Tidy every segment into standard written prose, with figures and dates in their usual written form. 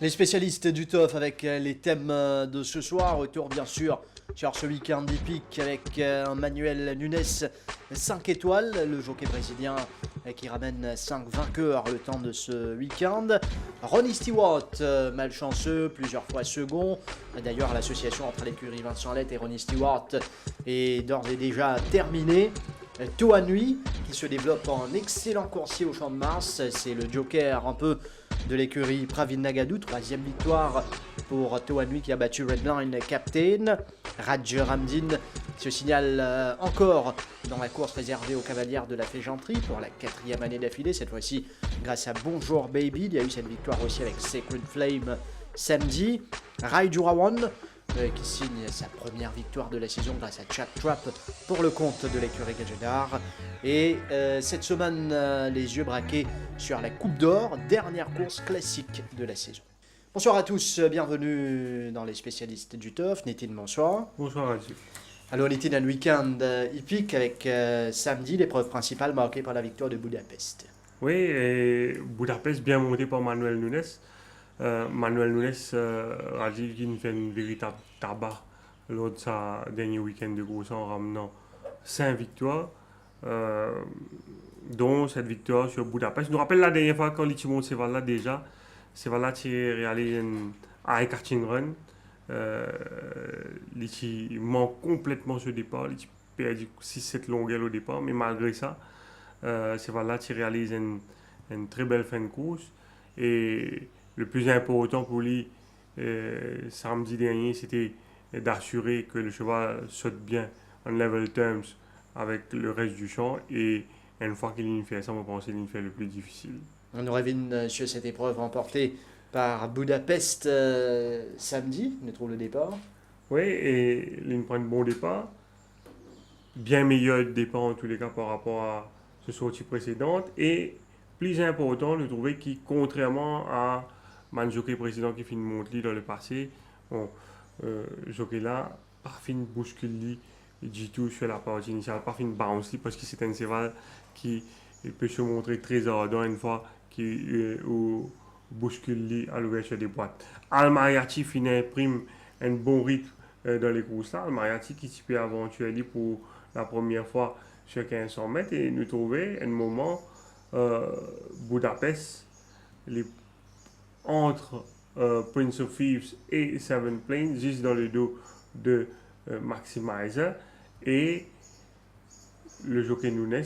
Les spécialistes du TOF avec les thèmes de ce soir. Retour bien sûr sur ce week-end hippique avec Manuel Nunes 5 étoiles, le jockey brésilien qui ramène 5 vainqueurs le temps de ce week-end. Ronnie Stewart, malchanceux, plusieurs fois second. D'ailleurs, l'association entre l'écurie Vincent Lett et Ronnie Stewart est d'ores et déjà terminée. Toa Nui qui se développe en excellent coursier au Champ de Mars, c'est le joker un peu de l'écurie Pravin Nagadou, troisième victoire pour Toa Nui qui a battu Redline Captain. Raj Ramdin se signale encore dans la course réservée aux cavalières de la Fégenterie pour la quatrième année d'affilée, cette fois-ci grâce à Bonjour Baby. Il y a eu cette victoire aussi avec Sacred Flame samedi. Rai Jurawan qui signe sa première victoire de la saison grâce à Chat Trap pour le compte de l'écurie Gadjedar. Et cette semaine, les yeux braqués sur la Coupe d'Or, dernière course classique de la saison. Bonsoir à tous, bienvenue dans les spécialistes du TOF. Nitin, bonsoir. Bonsoir à tous. Alors Nitin, un week-end hippique avec samedi l'épreuve principale marquée par la victoire de Budapest. Oui, et Budapest bien monté par Manuel Nunes. Manuel Nunes a dit qu'il fait une véritable tabac lors de sa dernier week-end de course en ramenant 5 victoires, dont cette victoire sur Budapest. Je nous rappelle la dernière fois quand il monte Sevala déjà, Sevala qui réalise un high karting run. Il manque complètement ce départ, il perd 6-7 longueurs au départ, mais malgré ça, Sevala qui réalise une très belle fin de course. Et le plus important pour lui, samedi dernier, c'était d'assurer que le cheval saute bien en level terms avec le reste du champ. Et une fois qu'il fait ça, on pense qu'il fait le plus difficile. On revient sur cette épreuve remportée par Budapest samedi, on trouve le départ. Oui, et il prend un bon départ. Bien meilleur départ en tous les cas par rapport à ce sortie précédente. Et plus important, je trouvais que contrairement à mon jockey précédent qui finit de monter dans le passé, bon, jockey là, pas fin bousculer du tout sur la partie initiale, pas fin bounce parce que c'est un cheval qui peut se montrer très ardent une fois qu'il bouscule à l'ouverture des boîtes. Al-Mariachi finit prime un bon rythme dans les courses là. Al-Mariachi qui s'y peut aventurer pour la première fois sur 1500 mètres et nous trouver un moment Budapest entre Prince of Thieves et Seven Plains juste dans le dos de Maximizer et le jockey Nunes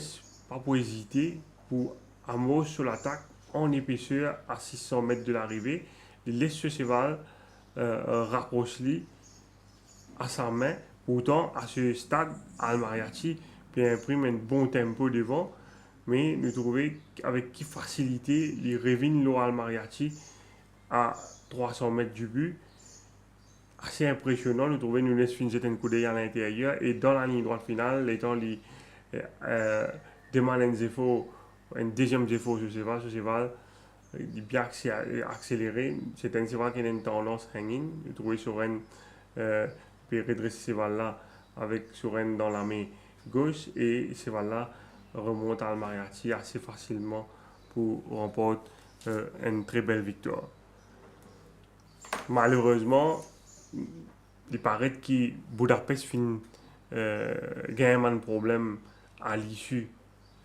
pas pour hésiter pour amorcer sur l'attaque en épaisseur à 600 mètres de l'arrivée. Il laisse ce cheval rapprocher à sa main. Pourtant, à ce stade, Al-Mariachi imprime un bon tempo devant, mais nous trouvons avec qui facilité, il revient l'eau Al-Mariachi à 300 mètres du but. Assez impressionnant, nous trouvons Nunes finit un coup d'œil à l'intérieur et dans la ligne droite finale, l'étant demande un deuxième défaut sur ce cheval, il bien accéléré. C'est un cheval qui a une tendance hanging. Nous trouvons sur un peut redresser ce cheval-là avec Soren dans la main gauche et ce cheval-là remonte à Al-Mariachi assez facilement pour remporter une très belle victoire. Malheureusement, il paraît que Budapest finit gagne un problème à l'issue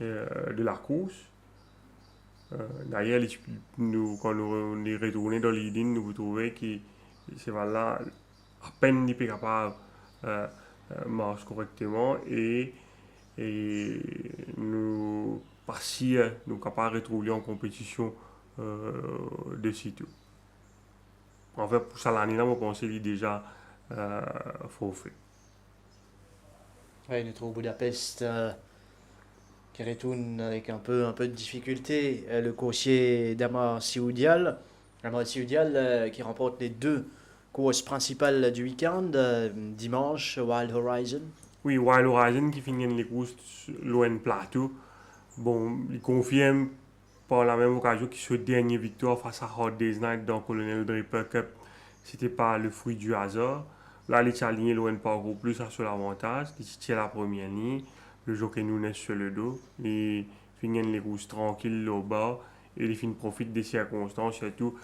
de la course. D'ailleurs, quand nous est retourné dans l'idée, nous trouvons que ce cheval-là à peine il est capable marche correctement et nous passions, nous capables de retrouver en compétition de sitôt. En fait, pour ça, l'année-là, je pense qu'il est déjà forfait. Ouais, nous trouve Budapest qui retourne avec un peu de difficulté. Le coursier Damar Sioudial. Damar Sioudial qui remporte les deux courses principales du week-end. Dimanche, Wild Horizon. Oui, Wild Horizon qui finit les courses loin de plateau. Bon, il confirme par la même occasion que ce dernier victoire face à Hard Day's Night dans Colonel Draper Cup, c'était pas le fruit du hasard. Là, il est aligné loin de parcours plus sur l'avantage, qui tient la première ligne. Le jockey Nunes sur le dos. Il finit les courses tranquilles au bas et il profite des circonstances, surtout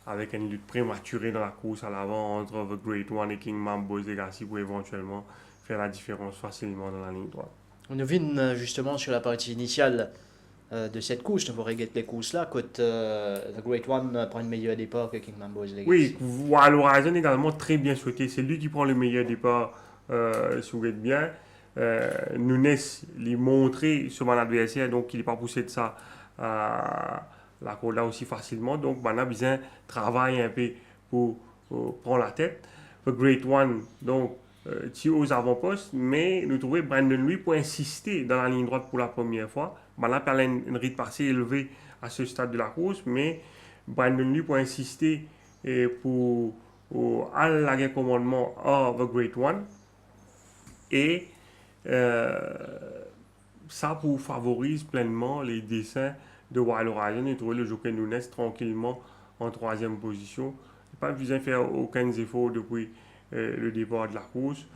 avec une lutte prématurée dans la course à l'avant entre The Great One et King Mambo's Legacy pour éventuellement faire la différence facilement dans la ligne droite. On nous vient justement sur la partie initiale de cette course. Nous pourrons les courses là. Quand The Great One prend une meilleure départ que King Mambo's Legacy. Oui, Wild Horizon également très bien sauté. C'est lui qui prend le meilleur départ, si vous voulez bien. Nunes lui montré sur mon adversaire, donc il n'est pas poussé de ça à la corde là aussi facilement. Donc, on a besoin de travailler un peu pour prendre la tête. The Great One, donc, tire aux avant-postes, mais nous trouvons Brandon lui pour insister dans la ligne droite pour la première fois. On a parlé une rythme assez élevé à ce stade de la course, mais Brandon lui pour insister et pour à la commandement à The Great One. Et ça pour favoriser pleinement les dessins de Wild Horizon et trouver le jockey Nunes tranquillement en troisième position. Pas besoin de faire aucun effort depuis le départ de la course,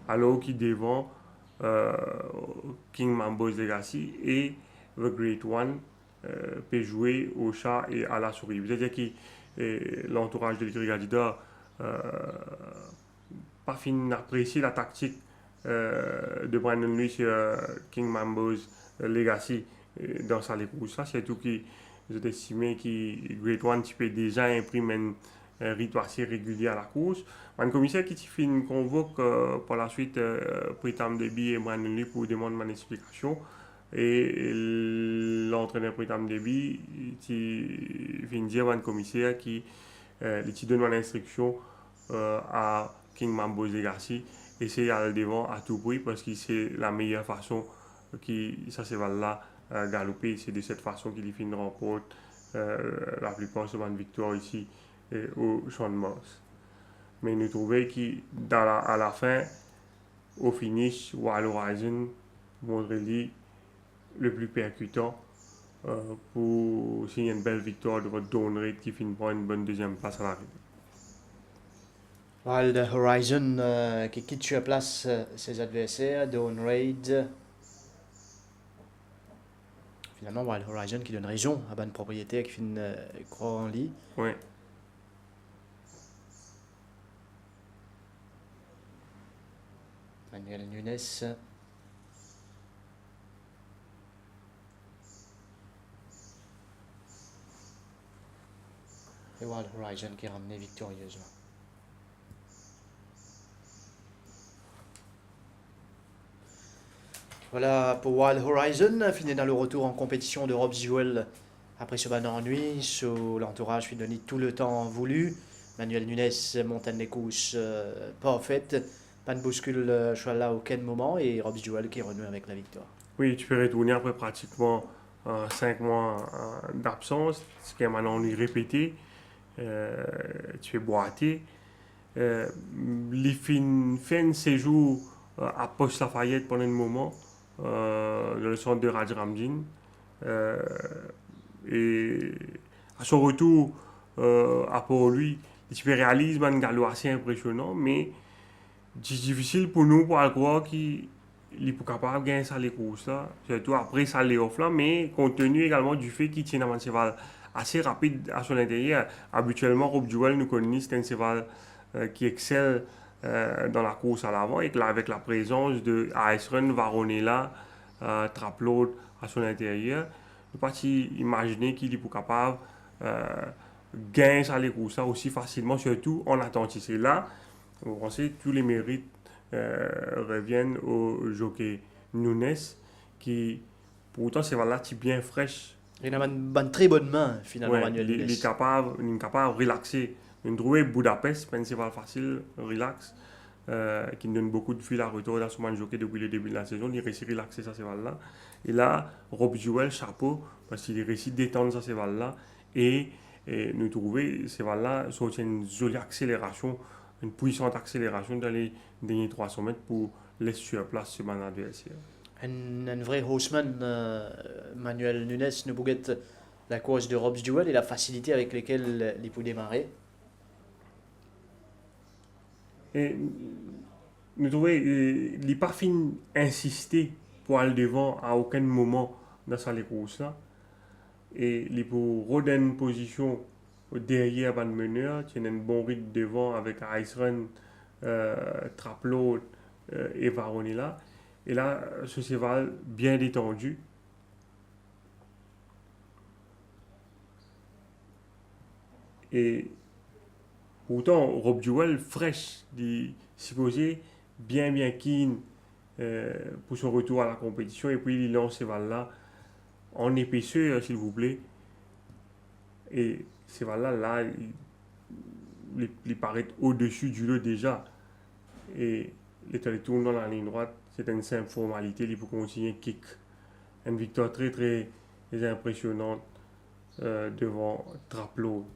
alors qu'il devant King Mambo's Legacy et The Great One peut jouer au chat et à la souris. C'est-à-dire que l'entourage de l'Igrigadidas pas fin d'apprécier la tactique de Brandon Lee sur King Mambo's Legacy dans sa course. Ça, c'est tout qui j'ai estimé que Great One peut déjà imprimer un rythme assez régulier à la course. Un commissaire qui convoque par la suite Pritam Debi et Brandon Lee pour demander une explication. Et l'entraîneur Pritam Debi qui vient dire à un commissaire qui donne une instruction à King Mambo's Legacy essayer à le devant à tout prix parce que c'est la meilleure façon qui ça se va là galoper. C'est de cette façon qu'il finit remporte la plupart de ses victoires ici au Champ de Mars. Mais nous trouvons qu'à la fin, au finish, Wild Horizon montre le plus percutant pour signer une belle victoire de votre Dawn Raid qui finit par une bonne deuxième place à l'arrivée. Wild Horizon qui quitte sur place ses adversaires, Dawn Raid. Finalement, Wild Horizon qui donne raison à bonne propriétaire qui finit croire en lit. Oui. Manuel Nunes. Et Wild Horizon qui est ramené victorieusement. Voilà pour Wild Horizon, fini dans le retour en compétition de Rob Jewell après ce ban ennui, sous l'entourage lui donné tout le temps voulu. Manuel Nunes monte les courses parfaites, pas de bouscule choix là aucun moment et Rob Jewell qui est revenu avec la victoire. Oui, tu peux retourner après pratiquement 5 mois d'absence, ce qui est maintenant répété. Tu fais boiter. Les fins de séjour à Poste Lafayette pendant un moment, dans le centre de Raj Ramjin. Et à son retour, pour lui, il réalise un galop assez impressionnant, mais c'est difficile pour nous pour croire qu'il est capable de gagner ça les courses là, surtout après ça les off là, mais compte tenu également du fait qu'il tient un cheval assez rapide à son intérieur. Habituellement, Rob Jewell nous connaît, c'est un cheval qui excelle dans la course à l'avant et que là, avec la présence de Ice Run, Varonella, Traplord à son intérieur, ne pas imaginer qu'il est capable gagner ça les courses là aussi facilement, surtout en attendant. Et là, vous pensez que tous les mérites reviennent au jockey Nunes qui, pourtant, c'est là bien fraîche. Il a une très bonne main finalement, Ouais, Manuel Nunes. il est capable de relaxer Une trouvé Budapest, c'est un cheval facile, relax, qui me donne beaucoup de fil à retour dans son jockey depuis le début de la saison. Il réussit à relaxer ce cheval-là. Et là, Rob Jewell, chapeau, parce qu'il réussit à détendre ce cheval-là. Et nous trouver ce cheval-là sorti une jolie accélération, une puissante accélération dans les derniers 300 mètres pour laisser sur place ce man adversaire. Un vrai horseman, Manuel Nunes, nous bouguette la course de Rob's Duel et la facilité avec laquelle il peut démarrer. Et nous trouvons il n'est pas fin insister pour aller devant à aucun moment dans sa course là. Et il peut redonner une position derrière le meneur, qui a un bon rythme devant avec Ice Run, Trapload et Varonella. Et là, ce cheval bien détendu. Et pourtant, Rob Jewell, fraîche, supposé bien keen pour son retour à la compétition. Et puis, il lance ce cheval-là en épaisseur, s'il vous plaît. Et ce cheval-là, il paraît au-dessus du lot déjà. Et il tourne dans la ligne droite. C'est une simple formalité. Il peut continuer kick. Une victoire très, très impressionnante devant Trapload.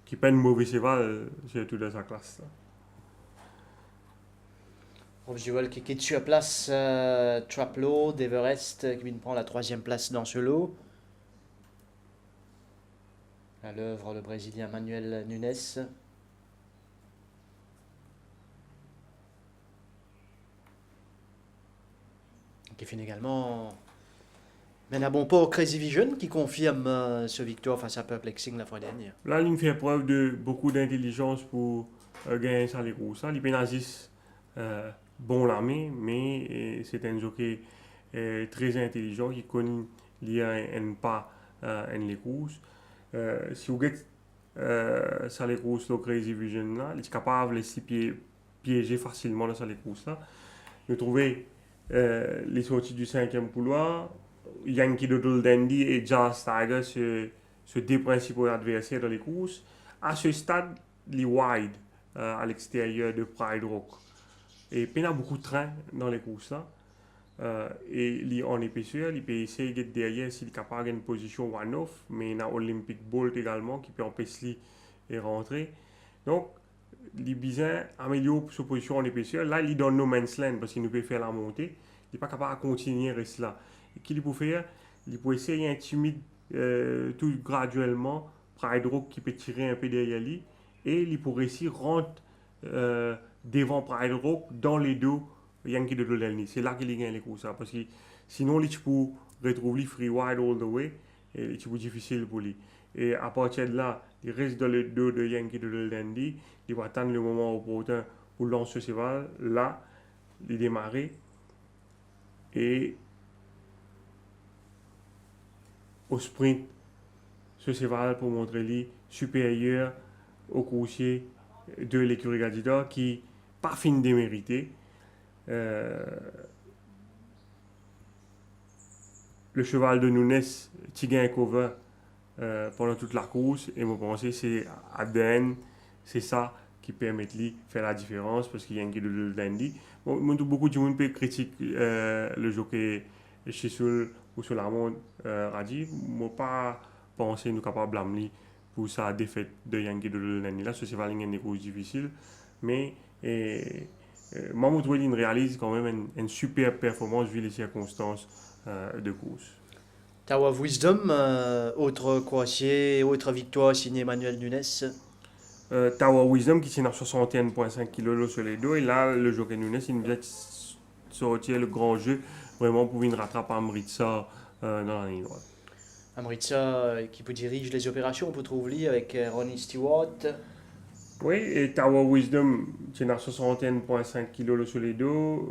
Qui n'est pas une mauvaise cheval, surtout dans sa classe. Rob's Duel qui quitte sur place Trapload, Everest qui vient de prendre la 3e place dans ce lot. À l'œuvre, le Brésilien Manuel Nunes. Qui finit également mène à bon port Crazy Vision qui confirme ce victoire face à Perplexing la fois dernière. Là, il fait preuve de beaucoup d'intelligence pour gagner ça les courses. Il pénalise bon la main, mais c'est un jockey très intelligent qui connaît un pas les courses. Si vous gagnez ça les courses, le Crazy Vision là, il est capable de les piéger facilement dans ça les courses là. Nous trouvons les sorties du 5e couloir, Yankee Doodle Dandy et Jazz Tiger, ce deux principaux adversaires dans les courses. À ce stade, les wide à l'extérieur de Pride Rock. Et il y a beaucoup de trains dans les courses là. Et en épaisseur, il peut essayer de derrière s'il est capable d'une position one-off, mais il y a Olympic Bolt également qui peut empêcher de rentrer. Donc, les Bizins améliorent sa position en épaisseur. Là, il est dans no man's land parce qu'il ne peut faire la montée. Il n'est pas capable de continuer à rester là. Et qu'il peut faire, il peut essayer d'intimider tout graduellement Pride Rock qui peut tirer un peu derrière lui. Et il peut réussir à rentrer devant Pride Rock dans les dos Yankee de Dodelny. C'est là qu'il gagne les courses. Parce que sinon, il peut retrouver free wide all the way. Et c'est difficile pour lui. Et à partir de là, il reste dans le dos de Yankee de Dodelny. Il va attendre le moment opportun pour lancer ce cheval. Là, il démarrer. Et au sprint, ce cheval pour montrer lui supérieur au coursier de l'écurie Gadidor qui pas fin de mériter. Le cheval de Nunes, Tigain Cover pendant toute la course et je pense que c'est ADN, c'est ça qui permet de faire la différence parce qu'il y a un guide de Dandy. Beaucoup de gens peuvent critiquer le jockey Chisoul ou sur la montre Radi. Moi pas penser nous capable de blâmer pour sa défaite de Yankee de Dandy. Là, ce cheval est une course difficile, mais Mahmoud Wellin réalise quand même une super performance vu les circonstances de course. Tower of Wisdom, autre coursier, autre victoire signée Manuel Nunes. Tower Wisdom qui tient à 61,5 kg sur les dos. Et là, le jockey Nunes, il vient sortir le grand jeu vraiment pour venir rattraper Amritsar dans la ligne droite. Amritsar qui dirige les opérations, on peut trouver avec Ronnie Stewart. Oui, et Tower Wisdom tient à 61,5 kg sur les dos.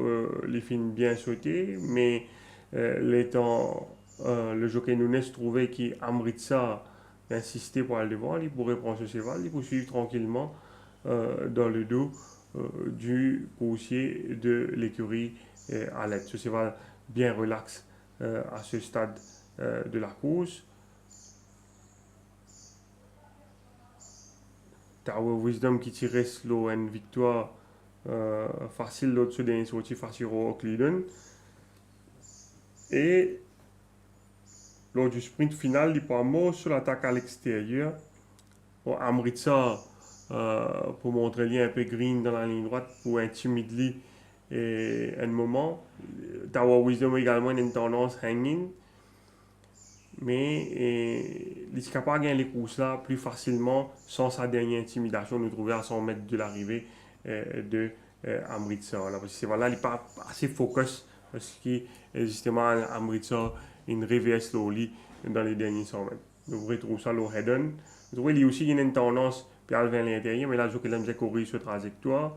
Les films bien sautés, mais le jockey Nunes trouvait qu'Amritsar insistait pour aller devant, il pourrait prendre ce cheval, il poursuivre tranquillement dans le dos du coursier de l'écurie à l'aide. Ce cheval bien relax à ce stade de la course. Tower Wisdom qui tirait slow une victoire facile l'autre sur des sorties faciles au Cleveland. Et lors du sprint final, il pas mort sur l'attaque à l'extérieur. Bon, Amritsar, pour montrer lui un peu green dans la ligne droite, pour intimider lui et un moment. Tower Wisdom également une tendance hanging. Mais il est capable de gagner les courses là plus facilement sans sa dernière intimidation, nous trouver à 100 mètres de l'arrivée de Amritsar. Parce que c'est voilà, il n'est pas assez focus parce que justement Amritsar il réveille slowly dans les derniers 100 mètres. Nous retrouvons ça au head-on. Vous voyez, il y a aussi une tendance puis elle vient à l'intérieur, mais là je qu'il aime courir sur trajectoire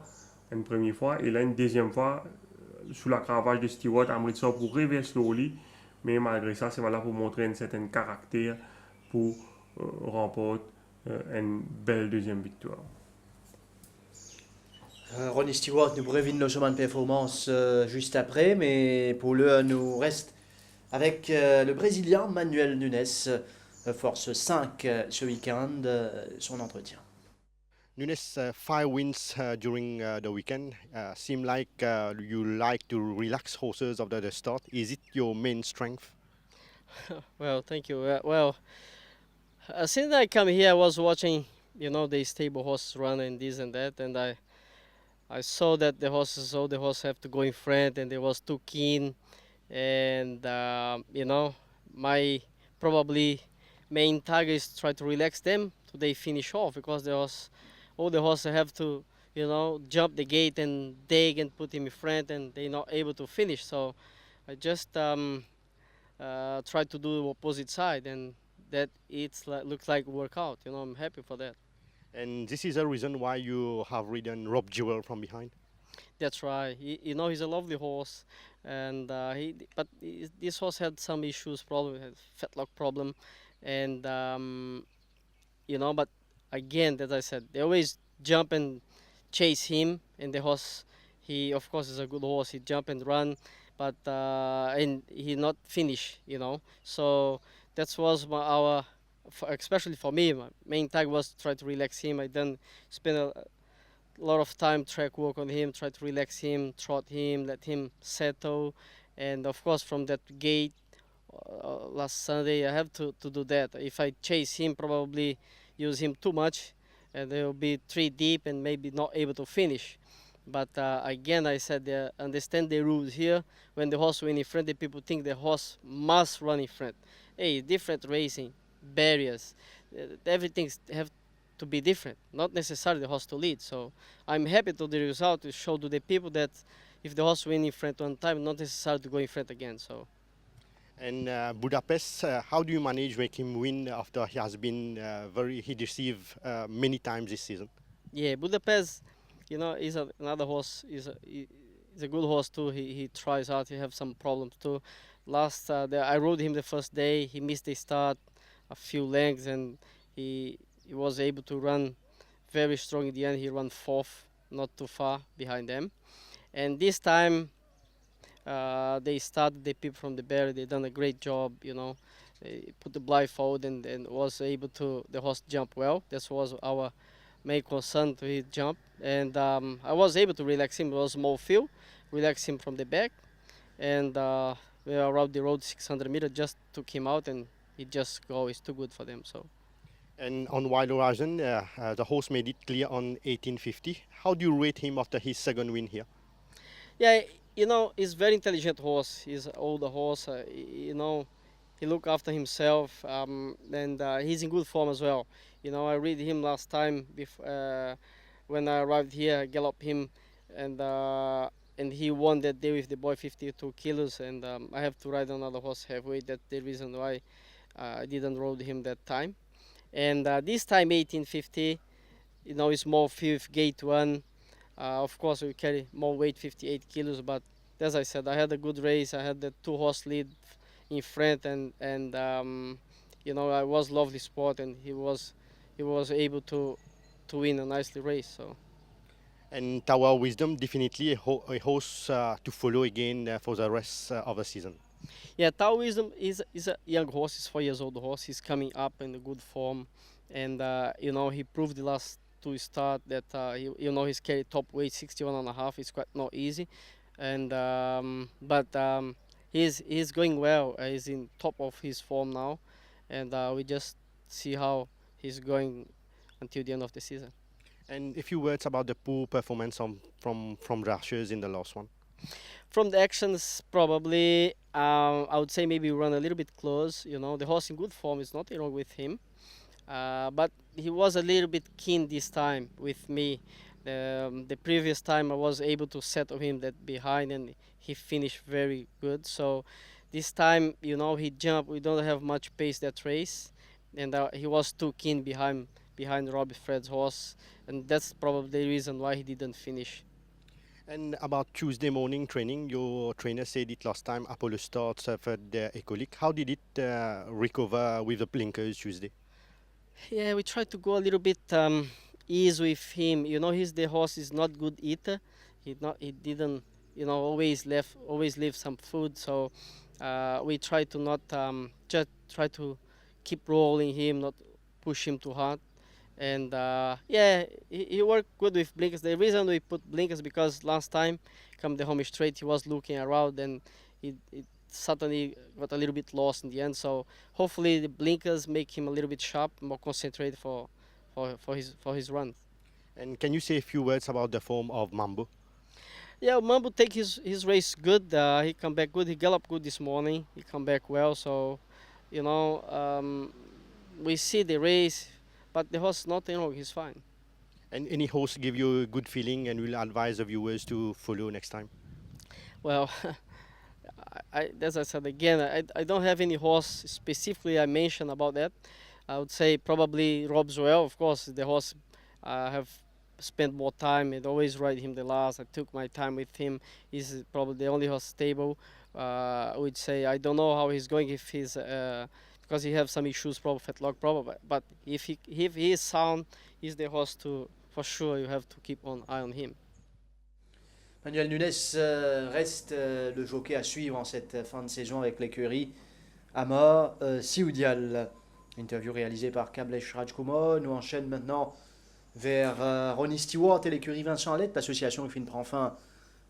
une première fois et là une deuxième fois sous la cravache de Stewart, Amritsar pour réveiller slowly. Mais malgré ça, c'est voilà pour montrer un certain caractère pour remporter une belle deuxième victoire. Ronnie Stewart nous prévient le chemin de performance juste après, mais pour le nous reste avec le Brésilien Manuel Nunes, force 5 ce week-end, son entretien. Nunes, 5 wins during the weekend. Seem like you like to relax horses after the start. Is it your main strength? Well, thank you. Since I come here, I was watching, the stable horses run and this and that, and I saw that all the horses have to go in front, and they was too keen, and my probably main target is try to relax them so they finish off because all the horses have to, jump the gate and dig and put him in front, and they're not able to finish. So I just try to do the opposite side, and that looks like workout. I'm happy for that. And this is a reason why you have ridden Rob Jewell from behind. That's right. He's a lovely horse, and this horse had some issues, problem, had fetlock problem, and but again, as I said, they always jump and chase him, and the horse, he of course is a good horse. He jump and run, but and he not finish, So that was especially for me, my main target was to try to relax him. I then spent a lot of time track work on him, try to relax him, trot him, let him settle, and of course from that gate last Sunday I have to do that. If I chase him, probably use him too much, and they will be 3 deep and maybe not able to finish. But again, I said, understand the rules here. When the horse win in front, the people think the horse must run in front. Hey, different racing, barriers, everything have to be different. Not necessarily the horse to lead. So I'm happy to the result to show to the people that if the horse win in front one time, not necessarily to go in front again. So. And Budapest, how do you manage make him win after he has been he deceived many times this season? Yeah, Budapest, is another horse. He's a good horse too. He tries hard. He have some problems too. I rode him the first day. He missed the start, a few lengths, and he was able to run very strong in the end. He ran fourth, not too far behind them. And this time, they started the people from the barrier. They done a great job. They put the blindfold and was able to the horse jump well. That was our main concern to his jump. And I was able to relax him. It was small field, relax him from the back, and we around the road 600 meters. Just took him out, and he just go. It's too good for them. So. And on Wild Horizon, the horse made it clear on 1850. How do you rate him after his second win here? Yeah, he's very intelligent horse. He's an older horse. He look after himself, and he's in good form as well. I read him last time when I arrived here. I galloped him, and he won that day with the boy 52 kilos. And I have to ride another horse halfway. That's the reason why I didn't ride him that time. And this time 1850, it's more fifth gate one. Of course, we carry more weight, 58 kilos, but as I said, I had a good race. I had the 2-horse lead in front, and I was lovely spot, and he was able to win a nicely race. So. And Tower Wisdom definitely a horse to follow again for the rest of the season. Yeah, Tower Wisdom is a young horse. He's 4 years old horse. He's coming up in a good form, and he proved the last to start that he's carried top weight 61.5. It's quite not easy, and he's going well. He's in top of his form now, and we just see how he's going until the end of the season. And a few words about the poor performance from rushers in the last one. From the actions, probably I would say maybe run a little bit close. The horse in good form is nothing wrong with him, but he was a little bit keen this time with me. The previous time I was able to settle him that behind, and he finished very good. So this time, he jumped. We don't have much pace that race, and he was too keen behind Robbie Fred's horse, and that's probably the reason why he didn't finish. And about Tuesday morning training, your trainer said it last time, Apollo Start suffered ecolic. How did it recover with the blinkers Tuesday? Yeah, we tried to go a little bit ease with him. The horse is not good eater. He didn't always leave some food. So we try to not just try to keep rolling him, not push him too hard. And he worked good with blinkers. The reason we put blinkers because last time, come the home straight, he was looking around and it suddenly got a little bit lost in the end. So hopefully the blinkers make him a little bit sharp, more concentrated for his run. And can you say a few words about the form of Mambo? Yeah, Mambo take his race good. He come back good. He galloped good this morning. He come back well. So, we see the race. But the horse nothing wrong, he's fine. And any horse give you a good feeling and will advise the viewers to follow next time? Well, as I said again, I don't have any horse specifically I mentioned about that. I would say probably Rob's well. Of course, the horse I have spent more time and always ride him the last. I took my time with him. He's probably the only horse stable. I would say I don't know how he's going if he's because he have some issues, probably fetlock, probably. But if he is sound, he's the horse for sure. You have to keep an eye on him. Manuel Nunes reste le jockey à suivre en cette fin de saison avec l'écurie Ama Sioudial. Interview réalisée par Kamlesh Rajkumar. Nous enchaîne maintenant vers Ronnie Stewart et l'écurie Vincent Alette. L'association qui prend fin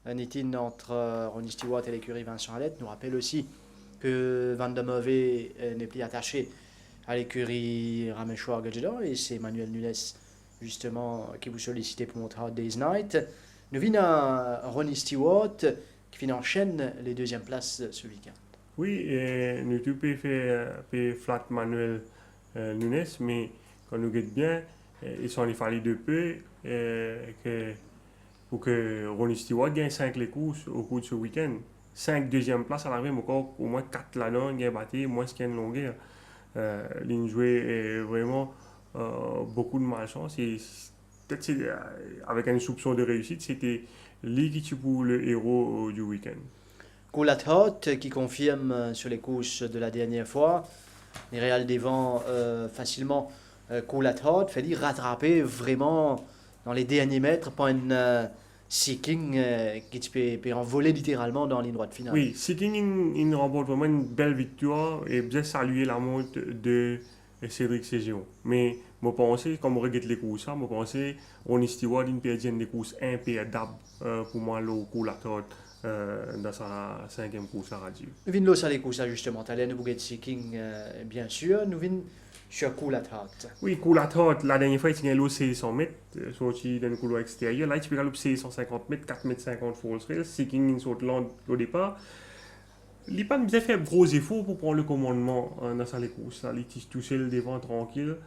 Nitin entre Ronnie Stewart et l'écurie Vincent Alette. Nous rappelle aussi que Van der Merwe n'est plus attaché à l'écurie Rameshwar Gajador et c'est Manuel Nunes justement qui vous sollicitait pour notre Hard Day's Night. Nous venons à Ronnie Stewart qui enchaîne les deuxièmes places ce week-end. Oui, nous tout peut faire flat Manuel Nunes, mais quand nous guette bien, il s'en est fallu de peu pour que Ronnie Stewart gagne 5 les courses au cours de ce week-end. 5 deuxième place à l'arrivée, mais encore au moins 4 là-dedans, il y a battu, moins qu'il y a une longueur. Il jouait vraiment beaucoup de malchance. Et peut-être avec un soupçon de réussite, c'était lui qui tue pour le héros du week-end. Coulat Hot qui confirme sur les courses de la dernière fois. Les Réals devant facilement Coulat Hot, fait dire rattraper vraiment dans les derniers mètres par une Seeking qui peut envoler littéralement dans la ligne droite finale. Oui, Seeking il remporte vraiment une belle victoire et bien saluer la monte de Cédric Ségion. Mais je pense, comme on regarde les courses, je pense Ronnie Stewart il perd des courses imperdables pour moi le Coulat Hot dans sa 5e course à radio. Nous venons là les courses justement. Talent de Bouguet Seeking bien sûr. Nous venons sur Coulat Hot. Oui, Coulat Hot, la dernière fois, il a 600 mètres, sorti dans le couloir extérieur. Là, il peut galoper 650 mètres, 4 mètres 50 false rail. Seeking, il saute là au départ. Il n'a pas bien fait gros efforts pour prendre le commandement dans sa course. Il est tout seul devant, tranquille.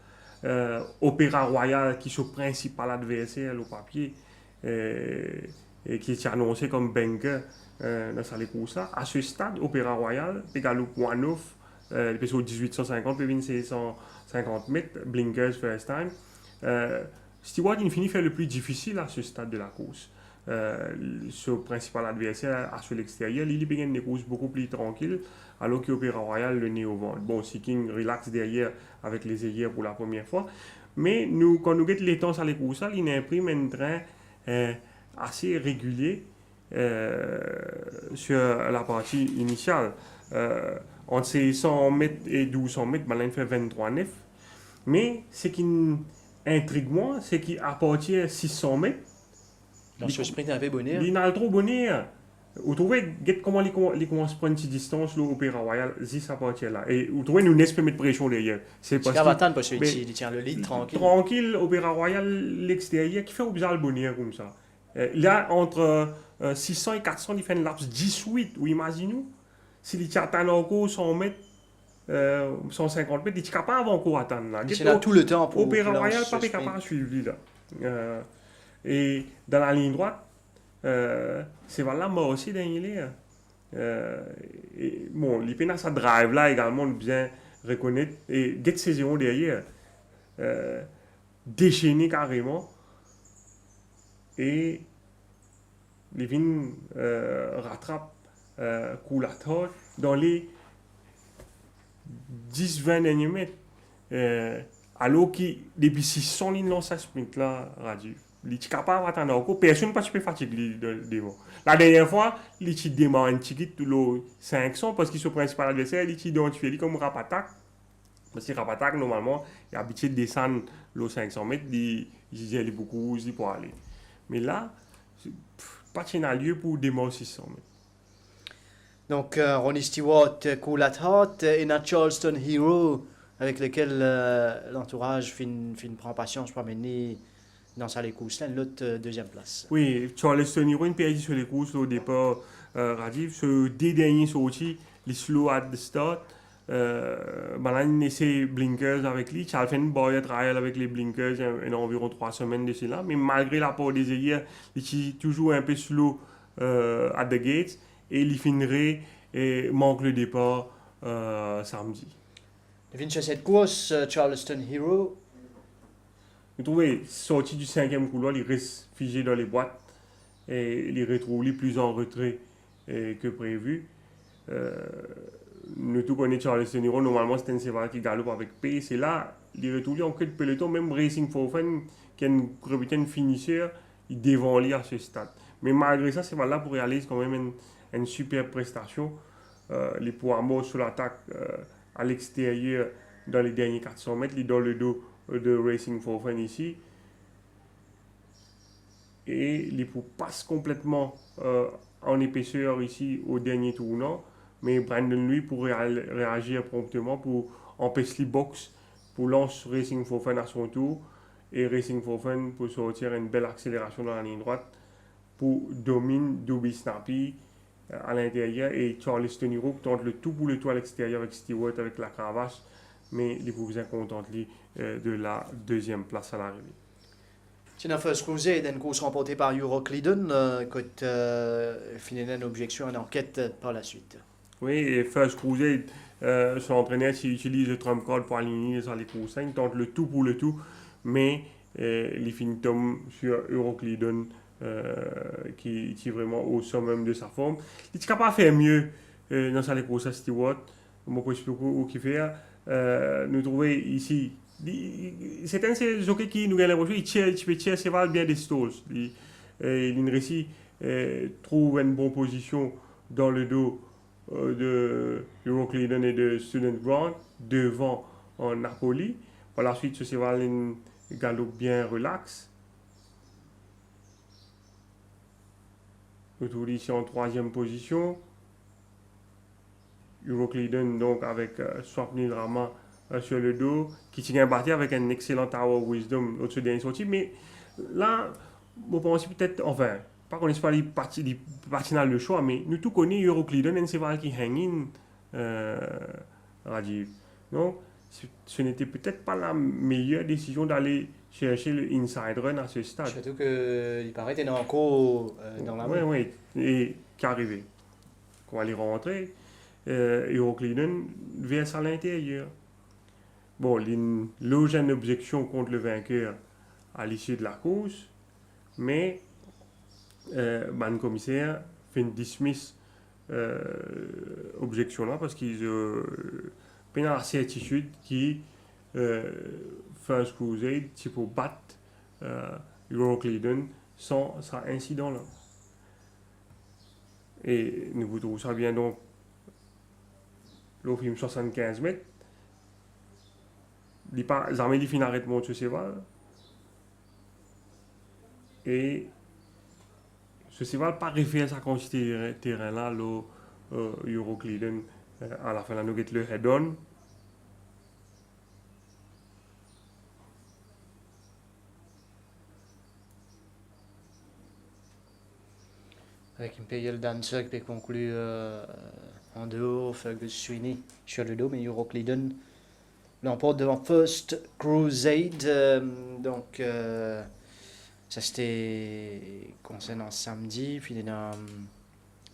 Opéra Royal, qui est son principal adversaire au papier, et qui est annoncé comme banker dans sa course. À ce stade, Opéra Royal, il galope 1-9. Il peut sur 1850, puis 1650 mètres, blinkers first time. Stewart, il finit faire le plus difficile à ce stade de la course. Son principal adversaire à l'extérieur, il gagne des courses beaucoup plus tranquilles, alors qu'Opéra Royal le nez au ventre. Bon, Seeking relax derrière avec les œillères pour la première fois. Mais quand nous guettons les temps sur les courses, il imprime un train assez régulier sur la partie initiale. Entre 100 mètres et 1200 mètres, il fait 23,9. Mais ce qui intrigue-moi, c'est qu'à partir de 600 mètres, Dans ce sprint un peu bonheur. il n'a trop bonheur. Vous trouvez comment les commencent à prendre une petite distance là, au Opéra Royal, si à partir là. Et vous trouvez nous n'est pas mettre pression derrière. C'est C'est parce qu'à que attendre parce mais- qu'il tient le lead tranquille. tranquille, Opéra Royal, l'extérieur, qui fait observer le bonheur comme ça. Là, entre 600 et 400, il fait une laps 18, ou imaginez-nous, s'il y a atteint encore 100 mètres, 150 mètres, il est capable encore attendre là. C'est là tout le temps pour Opéra lancer Royal, ce pas sprint. capable de suivre lui, là. Et dans la ligne droite, c'est voilà moi aussi derrière. Et bon, les pénals ça drive là également bien reconnaître et get saison derrière, déchaîner carrément et les vignes rattrapent Coulathor dans les 10-20 derniers mètres. Alors que depuis 600 lignes dans sa sprint là, Radio, il est capable d'attendre encore. Personne ne peut pas fatiguer devant. La dernière fois, il a démarré un ticket tout le 500 parce qu'il est son principal adversaire, il a identifié comme Rapatak. Parce que Rapatak, normalement, il est habitué de descendre le 500 mètres, il y a beaucoup aussi pour aller. Mais là, pas de lieu pour démarrer 600 mètres. Donc Ronnie Stewart, Coulathor et Nat Charleston Hero, avec lequel l'entourage prend patience pour mener dans sa course, là, l'autre deuxième place. Oui, Charleston Hero, une perdu sur les courses au départ, Rajiv. Ce deux derniers sorties, les slow at the start. Là, il essaie blinkers avec lui. Charles fait une boy trial avec les blinkers il y a environ 3 semaines de cela. Mais malgré l'apport des ailleurs, il est toujours un peu slow at the gates. Et il finirait et manque le départ samedi. Devine sur cette course, Charleston Hero. Vous trouvez, sorti du 5e couloir, il reste figé dans les boîtes et il retrouve les plus en retrait que prévu. Nous tout connaissons Charleston Hero, normalement c'est un cheval qui galope avec pace. Et là, il retrouve en queue de peloton, même Racing for Fun, qui a une réputation de finisseur, il devant lui à ce stade. Mais malgré ça, ce cheval-là pour réaliser quand même une super prestation. Les poids morts sur l'attaque à l'extérieur dans les derniers 400 mètres, il est dans le dos de Racing for Fun ici. Et les poux passent complètement en épaisseur ici au dernier tournant. Mais Brandon, lui, pour réagir promptement, pour empêcher les box, pour lancer Racing for Fun à son tour. Et Racing for Fun pour sortir une belle accélération dans la ligne droite pour dominer Doobie Snappy à l'intérieur. Et Charleston Hero tente le tout pour le tout à l'extérieur avec Stewart, avec la cravache. Mais il faut bien contenter de la deuxième place à l'arrivée. C'est une first crusade, une course remportée par Euroclidon, qui finalement une objection, une enquête par la suite. Oui, et First Crusade, son entraîneur, s'il utilise le trump card pour aligner sur les courses, il tente le tout pour le tout, mais il finit sur Euroclidon, qui est vraiment au summum de sa forme. Il est capable de faire mieux dans sa course à Stewart, je ne sais pas ce qu'il fait. Nous trouvons ici, c'est un de ces jockeys qui nous gagne l'impression, il peut tirer ses balles bien des stalls. Il réussit trouve une bonne position dans le dos de Euroclidon et de Student Ground devant en Napoli. Par la suite, ce cheval galope bien relax. Nous trouvons ici en troisième position. Euroclidon donc avec Swapnil Rama sur le dos, qui tient un bâti avec un excellent Tower of Wisdom au-dessus dernier sortie. Mais là, on pense peut-être, enfin, pas qu'on n'est pas les parties dans le choix, mais nous tout connaissons Euroclidon et c'est vrai qui hang in Rajiv. Donc, ce n'était peut-être pas la meilleure décision d'aller chercher le inside run à ce stade. Surtout qu'il paraît qu'il est encore dans la main. Oui, et qui est arrivé. Qu'on va aller rentrer, Euroclidon verse à l'intérieur. Bon, il y a une objection contre le vainqueur à l'issue de la course, mais le commissaire fait une dismiss objection là parce qu'ils ont la certitude qui First Crusade c'est pour battre Euroclidon sans incident là. Et nous vous trouvons ça bien donc le film 75 mètres. Les armées finissent arrêtement de ce cheval. Et ce cheval pas référé sa quantité terrain là, le Euroclidon à la fin là, nous avons le head-on. Avec Imperial Dancer qui peut conclure en dehors, Fergus Sweeney sur le dos, mais Euroclidon l'emporte devant First Crusade. Donc, ça c'était concernant samedi, puis il y a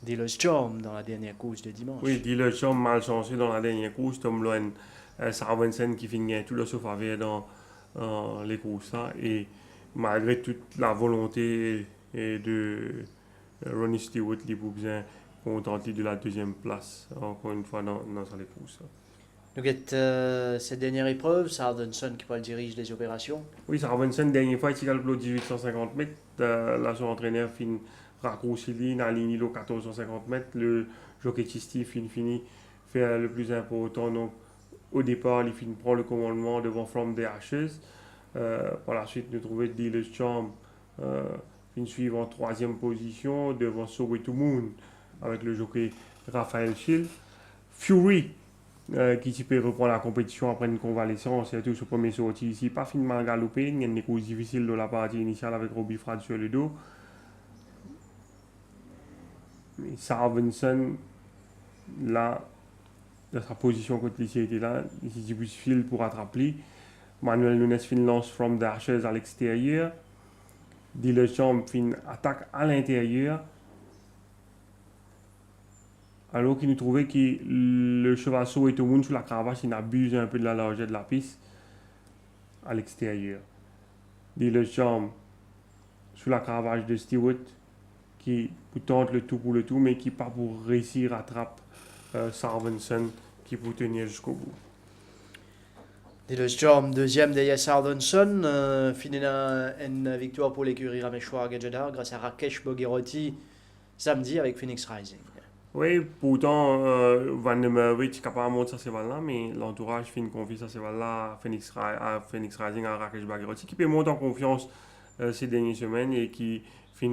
Dealer's Charm dans la dernière course de dimanche. Oui, Dealer's Charm malchanceux dans la dernière course, Tom Loen, Sarvensen qui finit tout le sauf faveur dans les courses là, et malgré toute la volonté de Ronnie Stewart, il peut bien contenter de la deuxième place, encore une fois dans les courses. Nous avons cette dernière épreuve, Sardenson qui dirige les opérations. Oui, Sarvensen, dernière fois, il a le 1850 mètres. Là, son entraîneur finit raccourci dans la ligne 1450 mètres. Le jockey Steve finit fait le plus important. Donc, au départ, il finit prend le commandement devant From the Ashes. Par la suite, nous trouvons Dealer's Charm finit suivre en troisième position devant So Way to Moon avec le jockey Raphaël Schill. Fury qui peut reprendre la compétition après une convalescence, surtout ce premier sorti ici, pas finement galopé, il y a une course difficile de la partie initiale avec Robbie Frad sur le dos. Sarvensen, là, dans sa position contre l'ICI était là, il est difficile pour attraper. Manuel Nunes lance From the Ashes à l'extérieur. Dealer's Charm attaque à l'intérieur. Alors qu'il nous trouvait que le cheval saut et tout le monde sous la cravache, il abuse un peu de la largeur de la piste à l'extérieur. Dealer's Charm sous la cravache de Stewart qui tente le tout pour le tout, mais qui pas pour réussir à attraper Sarvensen qui peut tenir jusqu'au bout. Dealer's Charm, deuxième derrière Sardenson, finit une victoire pour l'écurie Rameshwar Gajadhar grâce à Rakesh Bogherotti samedi avec Phoenix Rising. Oui, pourtant, Van der Merwe est capable de monter ce cheval-là, mais l'entourage fait une confiance à ce cheval-là, à Phoenix Rising, à Rakesh Bogherotti, qui peut monter en confiance ces dernières semaines et qui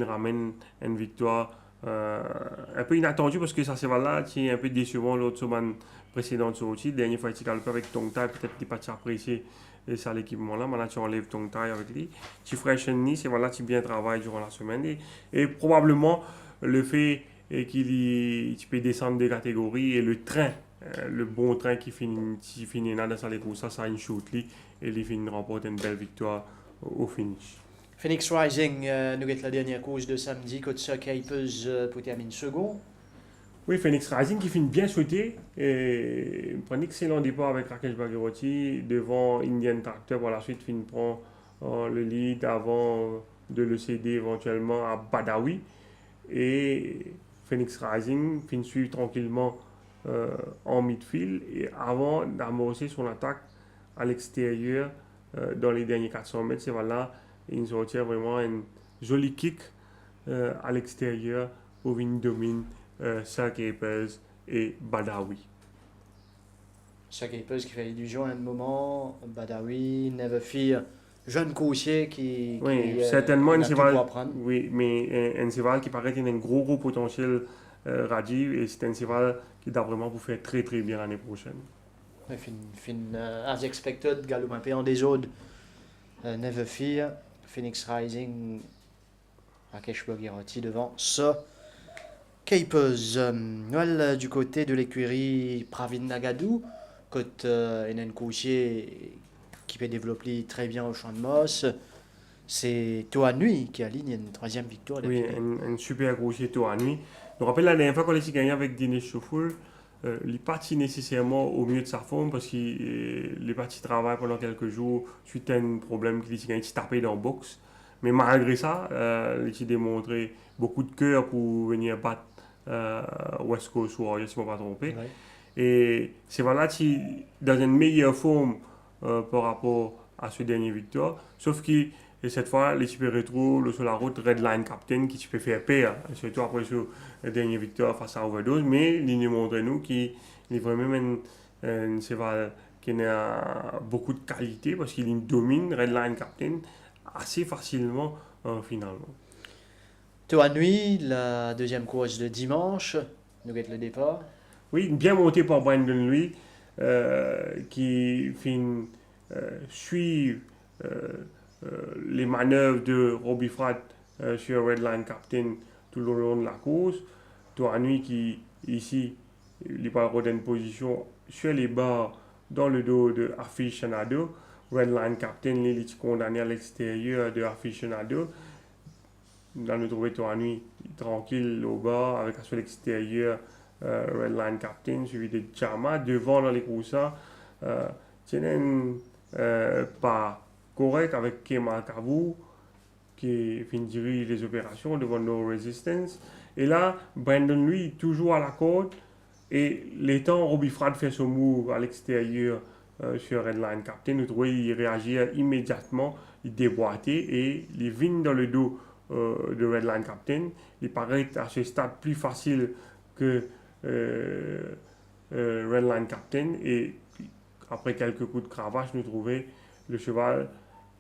ramène une victoire un peu inattendue parce que ça cheval-là est un peu décevant l'autre semaine précédente sortie. Dernière fois, il a galopé avec Tongtai, peut-être qu'il n'a pas apprécié ça l'équipement-là. Maintenant, tu enlèves Tongtai avec lui. Tu freshen c'est voilà, tu bien travailles durant la semaine. Et probablement, le fait qu'il peut descendre des catégories et le train, le bon train qui finit dans sa course, ça a une shoot et il finit remporte une belle victoire au finish. Phoenix Rising, nous avons la dernière course de samedi, Kotsa Kuipers pour terminer second. Oui, Phoenix Rising qui finit bien sauté et prend un excellent départ avec Rakesh Bogherotti devant Indian Tractor. Par la suite, finit prend le lead avant de le céder éventuellement à Badawi. Et Phoenix Rising finit suivre tranquillement en midfield et avant d'amorcer son attaque à l'extérieur dans les derniers 400 mètres. C'est voilà, il sortit vraiment un joli kick à l'extérieur pour venir dominer Sir Capers et Badawi. Sir Capers qui fait illusion à un moment, Badawi, Never Fear, jeune coursier qui oui, certainement un cheval, apprendre. Oui, mais un cheval qui paraît qu'il a un gros potentiel Rajiv et c'est un cheval qui doit vraiment pour faire très bien l'année prochaine. As expected, galop un peu en désordre, Never Fear, Phoenix Rising, Rakesh Bogherotti devant ça. Capers, du côté de l'écurie Pravin Nagadou, côté un coursier qui peut développer très bien au champ de Moss. C'est Toa Nui qui aligne une troisième victoire. Oui, un super coursier Toa Nui. Je me rappelle la dernière fois qu'on a gagné avec Dinesh Chaufour, il n'est pas nécessairement au mieux de sa forme parce qu'il est parti travailler pendant quelques jours suite à un problème qu'il a gagné, il tapé dans le box. Mais malgré ça, il a démontré beaucoup de cœur pour venir battre West Coast Warriors, si je ne me pas trompé. Ouais. Et c'est voilà, dans une meilleure forme par rapport à ce dernier victoire. Sauf que cette fois, l'équipe rétro sur la route Redline Captain qui peut faire peur, surtout après ce dernier victoire face à Overdose. Mais il nous montre nous qu'il est vraiment un cheval qui a beaucoup de qualité parce qu'il domine Redline Captain assez facilement finalement. Toi, nuit, la deuxième course de dimanche, nous guette le départ. Oui, bien monté par Brandon Louis, qui fin suivre les manœuvres de Robbie Fratt sur Redline Captain tout le long de la course. Toi, nuit qui, ici, il va avoir une position sur les barres dans le dos de Aficionado. Redline Captain, il est condamné à l'extérieur de Aficionado. Dans le trouvé toi nuit tranquille au bas avec à l'extérieur Redline Captain suivi de Jama devant dans les coussins tienen pas correct avec Kemal Kabou qui dirige les opérations devant No Resistance et là Brandon lui toujours à la côte et les temps Robbie Fratt fait son move à l'extérieur sur Redline Captain nous trouvons il réagit immédiatement il déboîtait et il vient dans le dos de Redline Captain. Il paraît à ce stade plus facile que Redline Captain et après quelques coups de cravache, nous trouvons le cheval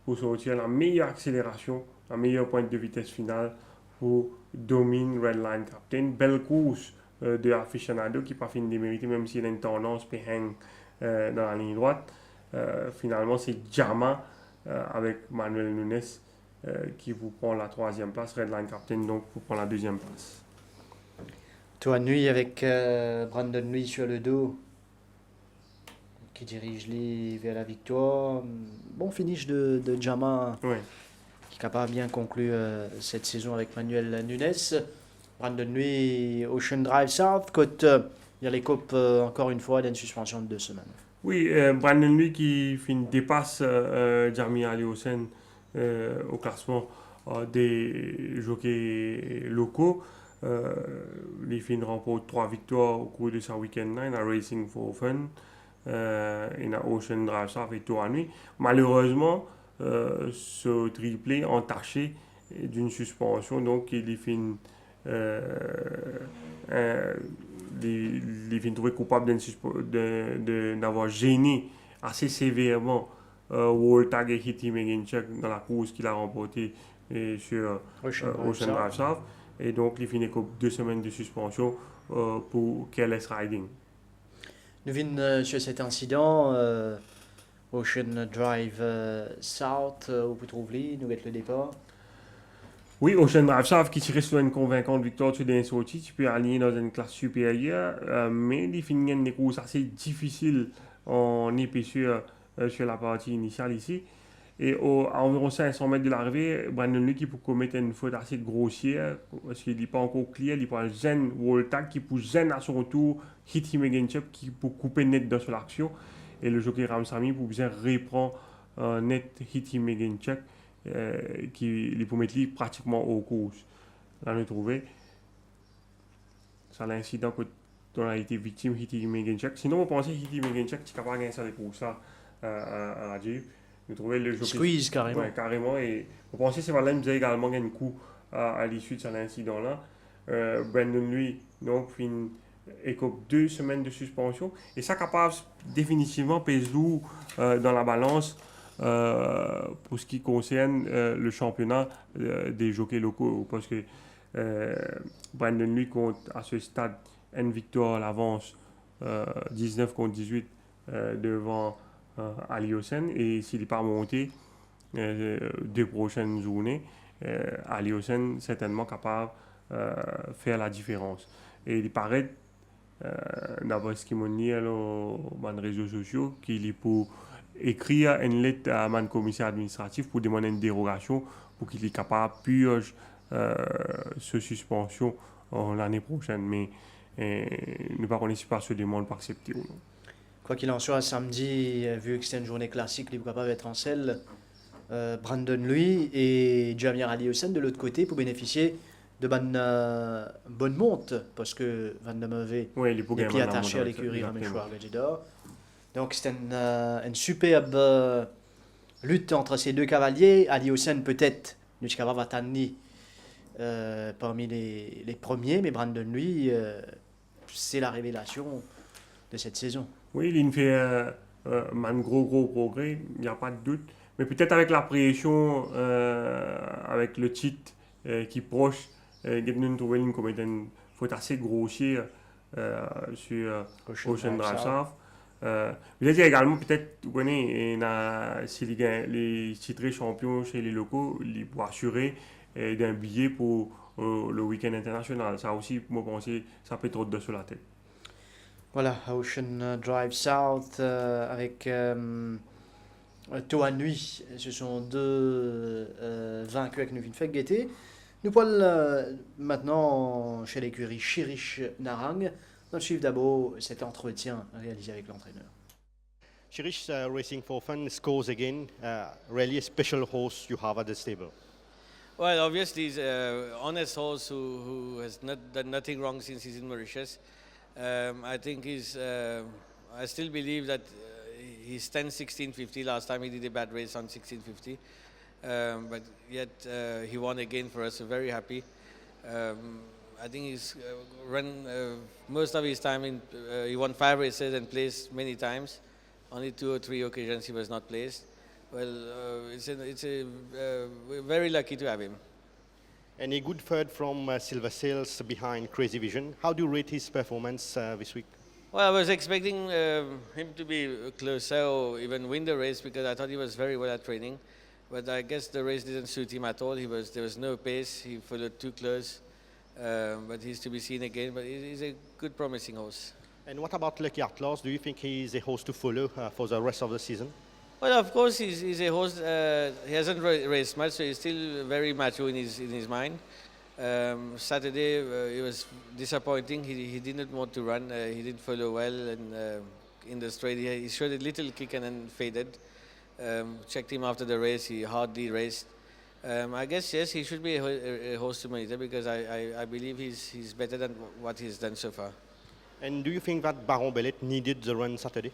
pour sortir la meilleure accélération, la meilleure pointe de vitesse finale pour dominer Redline Captain. Belle course de Aficionado qui n'a pas fini de mériter même s'il a une tendance péheng dans la ligne droite. Finalement, c'est Jama avec Manuel Nunes qui vous prend la troisième place, Redline Captain donc pour prendre la deuxième place. Toi, nuit avec Brandon Louis sur le dos, qui dirige les vers la victoire. Bon finish de Jama, Ouais. qui est capable de bien conclure cette saison avec Manuel Nunes. Brandon Louis, Ocean Drive South, côte il y a les coupes encore une fois d'une suspension de 2 semaines. Oui, Brandon Louis qui dépasse Jamie Ali Hossein au classement des jockeys locaux. Il fin remporte 3 victoires au cours de sa week-end. Il a Racing for Fun, il a Ocean Drive South et Tour à nuit. Malheureusement, ce triplé entaché d'une suspension, donc il fin trouvé coupable d'avoir gêné assez sévèrement World Tag et Hitty Meginchuk dans la course qu'il a remportée sur Ocean Drive South. Et donc, il finit comme 2 semaines de suspension pour Careless Riding. Nous venons sur cet incident, Ocean Drive South, où vous trouvez, nous guette le départ. Oui, Ocean Drive South qui tirait sur une convaincante victoire sur des sorties, tu peux aligner dans une classe supérieure, mais il finit des courses assez difficiles en épaisseur sur la partie initiale ici. Et à environ 500 mètres de l'arrivée, Brandon Louis qui peut commettre une faute assez grossière parce qu'il n'est pas encore clair, il prend un gêne World Tag qui peut gêner à son tour Hitty Meginchuk qui peut couper net dans son action. Et le jockey Ramsamy pour bien reprendre net Hitty Meginchuk qui lui peut mettre pratiquement aux courses. Là, on a trouvé ça l'incident que dont a été victime Hitty Meginchuk. Sinon, on pensait Hitty Meginchuk qui est capable de gagner ça des courses à la Jeep. Nous trouvons le jockey Squeeze carrément. Ouais, carrément. Et on pensait que c'est Valin nous a également gagné un coup à l'issue de cet incident-là. Brandon lui donc fin écope 2 semaines de suspension et ça capable définitivement pèse lourd dans la balance pour ce qui concerne le championnat des jockeys locaux parce que Brandon lui compte à ce stade une victoire à l'avance 19 contre 18 devant Ali Hossein et s'il n'est pas monté 2 prochaines journées Ali Hossein certainement capable de faire la différence et il paraît d'après ce qu'il m'a dit sur les réseaux sociaux qu'il est pour écrire une lettre à mon commissaire administratif pour demander une dérogation pour qu'il est capable de purger cette suspension l'année prochaine mais nous ne connaissons pas ce demande pour accepter ou non. Quoi qu'il en soit, samedi, vu que c'était une journée classique, il est capable d'être en selle. Brandon Louis et Jamir Ali Hossein de l'autre côté pour bénéficier de bonne monte parce que Van de Meuvé Ouais, est pieds attachés à l'écurie Rameshwar Gajidor. Donc c'était une superbe lutte entre ces deux cavaliers. Ali Hossein peut-être Nuchkava Vatani parmi les premiers, mais Brandon Louis c'est la révélation de cette saison. Oui, il fait un gros progrès, il n'y a pas de doute. Mais peut-être avec la pression, avec le titre qui est proche, nous trouver une comédienne faut être assez grossier sur Ocean Drive South. Peut-être également, peut-être, vous connaissez, si les titres champions chez les locaux, ils pour assurer d'un billet pour le week-end international. Ça aussi, moi, penser, ça peut être trop de sur la tête. Voilà, Ocean Drive South avec Toa Nui. Ce sont deux vaincus avec nous une fait guetter. Nous parlons maintenant chez l'écurie Chirish Narang. Notre suivre d'abord cet entretien réalisé avec l'entraîneur. Chirish Racing for Fun scores again. Really a special horse you have at the stable. Well, obviously, he's an honest horse who has not done nothing wrong since he's in Mauritius. I think I still believe that he's 10-16-50 last time he did a bad race on 1650. But yet he won again for us, so very happy. I think he's run most of his time he won 5 races and placed many times. Only 2 or 3 occasions he was not placed. Well, we're very lucky to have him. And a good third from Silver Sails behind Crazy Vision. How do you rate his performance this week? Well, I was expecting him to be closer or even win the race because I thought he was very well at training. But I guess the race didn't suit him at all. There was no pace. He followed too close. But he's to be seen again. But he's a good, promising horse. And what about Lucky Atlas? Do you think he's a horse to follow for the rest of the season? Well, of course, he's a horse. He hasn't raced much, so he's still very mature in his mind. Saturday, it was disappointing. He didn't want to run. He didn't follow well, and in the straight, he showed a little kick and then faded. Checked him after the race. He hardly raced. I guess yes, he should be a horse to monitor because I believe he's better than what he's done so far. And do you think that Baron Bellet needed the run Saturday?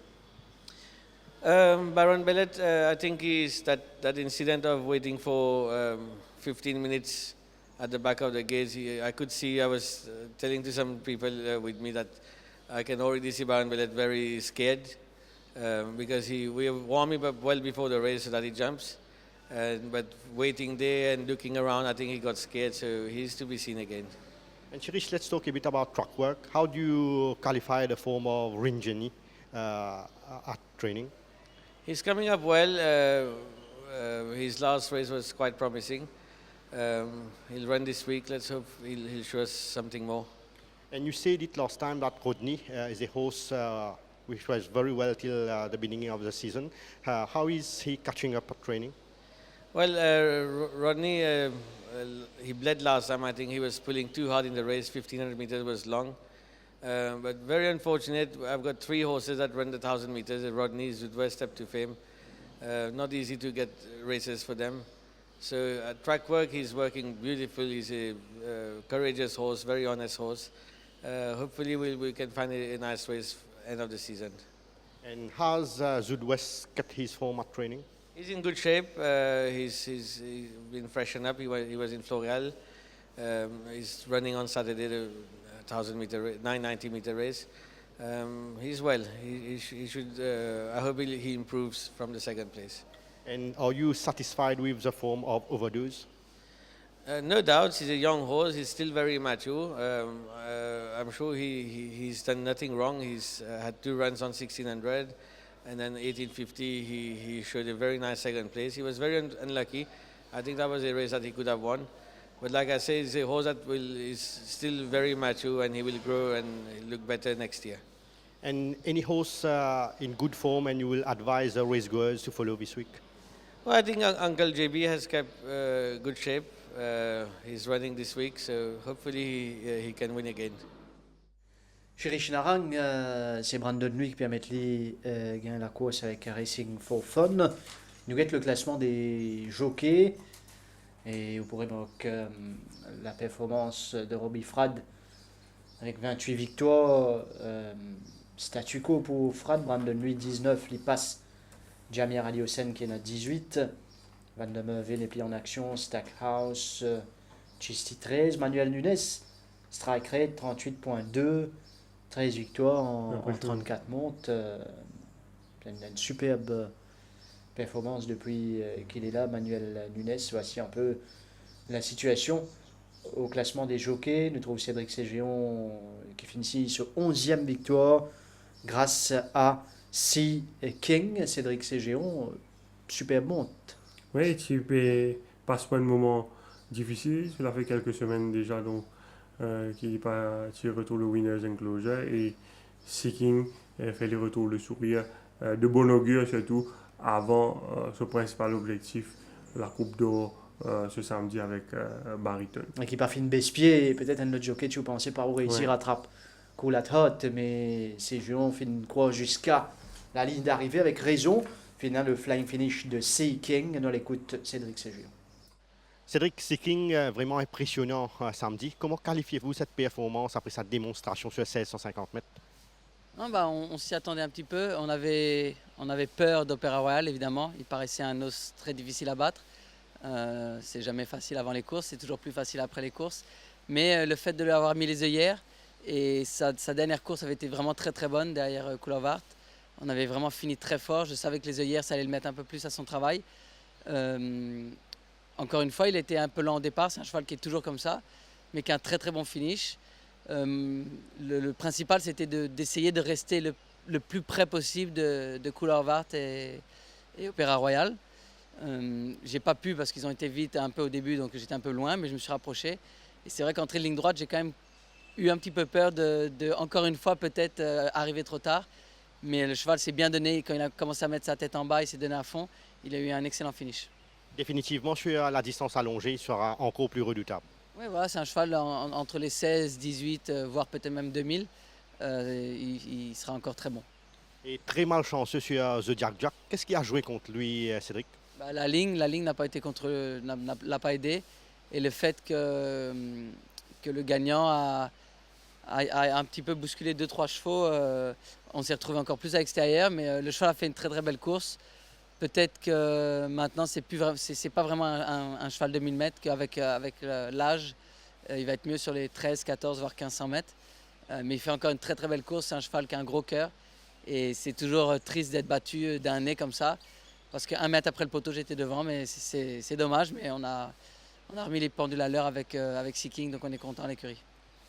Baron Bellet, I think is that incident of waiting for 15 minutes at the back of the gates. I could see, I was telling to some people with me that I can already see Baron Bellet very scared because we warm him up well before the race so that he jumps. But waiting there and looking around, I think he got scared, so he's to be seen again. And Chirish, let's talk a bit about track work. How do you qualify the form of Rinjani at training? He's coming up well. His last race was quite promising. He'll run this week. Let's hope he'll show us something more. And you said it last time that Rodney is a horse which was very well till the beginning of the season. How is he catching up at training? Well, Rodney, he bled last time. I think he was pulling too hard in the race. 1500 meters was long. But very unfortunate. I've got 3 horses that run the 1000 meters. Rodney is with West Step to Fame. Not easy to get races for them. So at track work, he's working beautiful. He's a courageous horse, very honest horse. Hopefully we can find a nice race end of the season. And has Zud West kept his form at training? He's in good shape. He's been freshened up. He was in Floreal. He's running on Saturday the 990 meter race. He's well. He should. I hope he improves from the 2nd place. And are you satisfied with the form of Overdose? No doubt, he's a young horse. He's still very mature. I'm sure he's done nothing wrong. He's had 2 runs on 1600, and then 1850. He showed a very nice 2nd place. He was very unlucky. I think that was a race that he could have won. But like I say, it's a horse that is still very mature, and he will grow and look better next year. And any horse in good form, and you will advise the race goers to follow this week? Well, I think Uncle JB has kept good shape. He's running this week, so hopefully he can win again. Chirish Narang, c'est Brandon Nui qui permet de gagner la course avec Racing for Fun. Nous guette le classement des jockeys. Et vous pourrez donc la performance de Robbie Frad avec 28 victoires. Statu quo pour Frad, Brandon Nui 19, il passe Jamir Aliosen qui est à 18. Van de Merwe les plis en action, Stackhouse, Chisti 13, Manuel Nunes, strike rate 38.2, 13 victoires en 34 montes. Une superbe performance depuis qu'il est là, Manuel Nunes. Voici un peu la situation au classement des jockeys. Nous trouvons Cédric Séguéon qui finit ici sur 11e victoire grâce à Sea King. Cédric Séguéon, superbe monte. Oui, tu passe pas un moment difficile. Cela fait quelques semaines déjà donc, qu'il n'est pas tiré retour le Winners Enclosure et Seeking fait les retours le sourire de bon augure surtout avant ce principal objectif, la Coupe d'Or ce samedi avec Barryton. Et qui par fin Bespier, et peut-être un autre jockey, tu pensais pas réussir Ouais. à attraper Coulat Hot, mais Séguéon fait une croix jusqu'à la ligne d'arrivée avec raison. Finalement, le flying finish de Sea King. Dans l'écoute, Cédric Séguéon. Cédric Seeking, vraiment impressionnant samedi. Comment qualifiez-vous cette performance après sa démonstration sur 1650 mètres? Non, bah, on s'y attendait un petit peu. On avait peur d'Opéra Royal, évidemment. Il paraissait un os très difficile à battre. C'est jamais facile avant les courses, c'est toujours plus facile après les courses. Mais le fait de lui avoir mis les œillères et sa dernière course avait été vraiment très très bonne derrière Coulavart. On avait vraiment fini très fort. Je savais que les œillères, ça allait le mettre un peu plus à son travail. Encore une fois, il était un peu lent au départ. C'est un cheval qui est toujours comme ça, mais qui a un très très bon finish. Le principal, c'était d'essayer de rester le plus près possible de Coulavart et Opéra Royal. J'ai pas pu parce qu'ils ont été vite un peu au début, donc j'étais un peu loin, mais je me suis rapproché. Et c'est vrai qu'entrée de ligne droite, j'ai quand même eu un petit peu peur de encore une fois, peut-être arriver trop tard. Mais le cheval s'est bien donné. Quand il a commencé à mettre sa tête en bas, il s'est donné à fond. Il a eu un excellent finish. Définitivement, sur la distance allongée, il sera encore plus redoutable. Oui, voilà, c'est un cheval entre les 16, 18, voire peut-être même 2000. Il sera encore très bon. Et très malchanceux sur The Jack Jack. Qu'est-ce qui a joué contre lui, Cédric? Bah, la ligne n'a pas été l'a pas aidé. Et le fait que le gagnant a un petit peu bousculé 2-3 chevaux, on s'est retrouvé encore plus à l'extérieur. Mais le cheval a fait une très très belle course. Peut-être que maintenant, c'est pas vraiment un cheval de 1000 mètres, qu'avec l'âge, il va être mieux sur les 13, 14, voire 1500 mètres. Mais il fait encore une très très belle course. C'est un cheval qui a un gros cœur. Et c'est toujours triste d'être battu d'un nez comme ça. Parce qu'un mètre après le poteau, j'étais devant. Mais c'est dommage. Mais on a remis les pendules à l'heure avec Seeking. Donc on est content à l'écurie.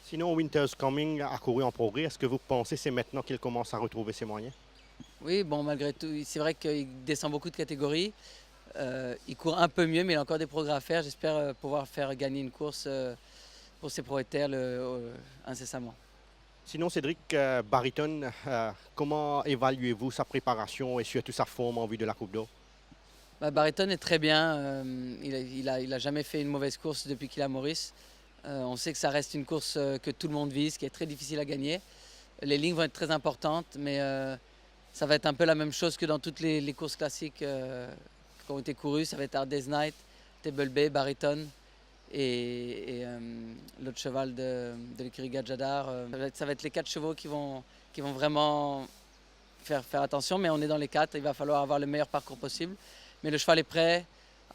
Sinon, Winter's Coming a couru en progrès. Est-ce que vous pensez que c'est maintenant qu'il commence à retrouver ses moyens? Oui, bon, malgré tout, c'est vrai qu'il descend beaucoup de catégories. Il court un peu mieux, mais il a encore des progrès à faire. J'espère pouvoir faire gagner une course pour ses propriétaires incessamment. Sinon, Cédric, Barryton, comment évaluez-vous sa préparation et surtout sa forme en vue de la Coupe d'Or? Bah, Barryton est très bien. Il a jamais fait une mauvaise course depuis qu'il a Maurice. On sait que ça reste une course que tout le monde vise, qui est très difficile à gagner. Les lignes vont être très importantes, mais ça va être un peu la même chose que dans toutes les courses classiques qui ont été courues. Ça va être Hard Day's Night, Table Bay, Barryton et l'autre cheval de l'écurie Gadjadar. Ça va être les 4 chevaux qui vont vraiment faire attention, mais on est dans les 4. Il va falloir avoir le meilleur parcours possible. Mais le cheval est prêt.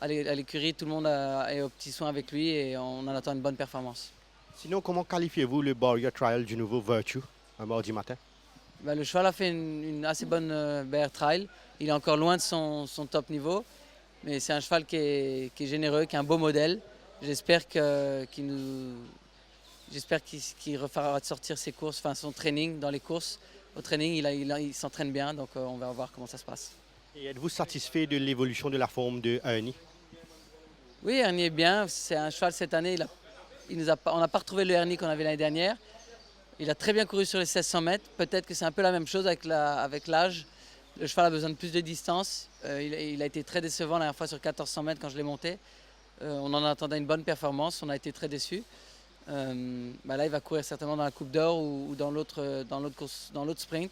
À l'écurie, tout le monde est aux petits soins avec lui et on en attend une bonne performance. Sinon, comment qualifiez-vous le Barrier Trial du nouveau Virtue un mardi matin? Ben, le cheval a fait une assez bonne Bear Trial. Il est encore loin de son top niveau, mais c'est un cheval qui est généreux, qui est un beau modèle. J'espère qu'il refera sortir ses courses, enfin son training dans les courses. Au training, il s'entraîne bien, donc on va voir comment ça se passe. Et êtes-vous satisfait de l'évolution de la forme de Ernie? Oui, Ernie est bien. C'est un cheval cette année. On n'a pas retrouvé le Ernie qu'on avait l'année dernière. Il a très bien couru sur les 1600 mètres. Peut-être que c'est un peu la même chose avec l'âge. Le cheval a besoin de plus de distance. Il a été très décevant la dernière fois sur 1400 mètres quand je l'ai monté. On en attendait une bonne performance. On a été très déçus. Là, il va courir certainement dans la Coupe d'Or ou dans l'autre sprint.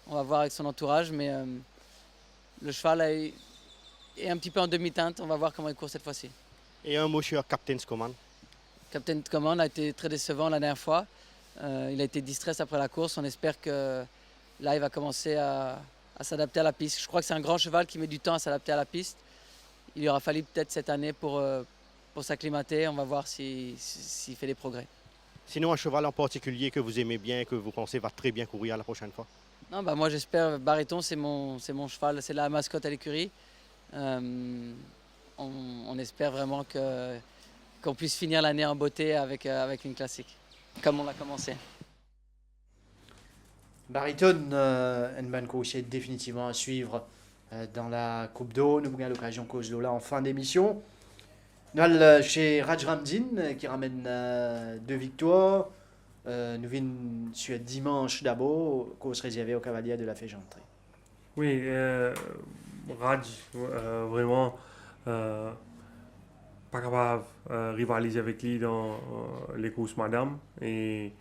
On va voir avec son entourage. Mais le cheval est un petit peu en demi-teinte. On va voir comment il court cette fois-ci. Et un mot sur Captain's Command. Captain Command a été très décevant la dernière fois. Il a été distrait après la course. On espère que là, il va commencer à s'adapter à la piste. Je crois que c'est un grand cheval qui met du temps à s'adapter à la piste. Il lui aura fallu peut-être cette année pour s'acclimater. On va voir s'il fait des progrès. Sinon, un cheval en particulier que vous aimez bien et que vous pensez va très bien courir la prochaine fois? Non, moi, j'espère. Barryton, c'est mon cheval. C'est la mascotte à l'écurie. On espère vraiment qu'on puisse finir l'année en beauté avec une classique, comme on l'a commencé. Bariton, une bonne course est définitivement à suivre dans la Coupe d'eau. Nous avons l'occasion de cause là en fin d'émission. Nous allons chez Raj Ramdin qui ramène 2 victoires. Nous venons sur dimanche d'abord, course réservée aux cavaliers de la Fégenterie. Oui, Raj, vraiment pas capable de rivaliser avec lui dans les courses Madame. Et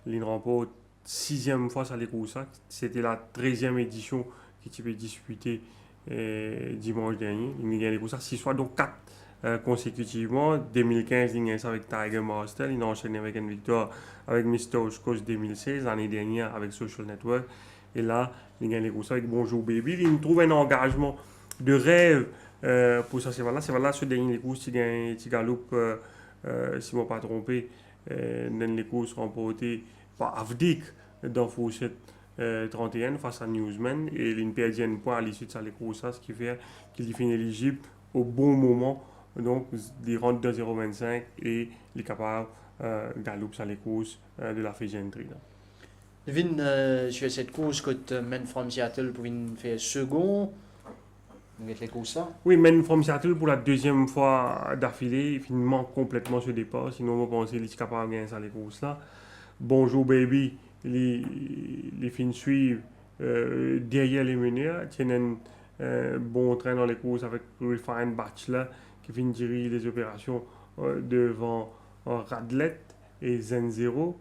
il remporte 6e fois sur les courses. C'était la 13e édition qui était disputée dimanche dernier. Il a gagné les courses 6 fois, donc 4 consécutivement. 2015, il a gagné ça avec Tiger Master. Il a enchaîné avec une victoire avec Mr. Oshkos 2016, l'année dernière avec Social Network. Et là, il gagne les courses avec Bonjour Baby. Il trouve un engagement de rêve pour ça. C'est voilà, ce dernier les courses, il gagne, il galope, si je ne me pas trompé, dans les courses remportées par Avdik dans Fourchette 31 face à Newsman. Et il perd un point à l'issue de ça, les courses, ce qui fait qu'il finit éligible au bon moment. Donc, il rentre dans 0,25 et il est capable de galoper sur les courses de la Fégenterie. Nous venons sur cette course que Men from Seattle pour faire second. Vous avez les courses là. Oui, Men from Seattle pour la 2e fois d'affilée, il manque complètement ce départ. Sinon, on pense qu'il est capable de gagner sur les courses là. Bonjour Baby, il finit suivre derrière les meneurs. Tiennent un bon train dans les courses avec Refined Bachelor qui finit diriger les opérations devant Radlet et Zen Zero.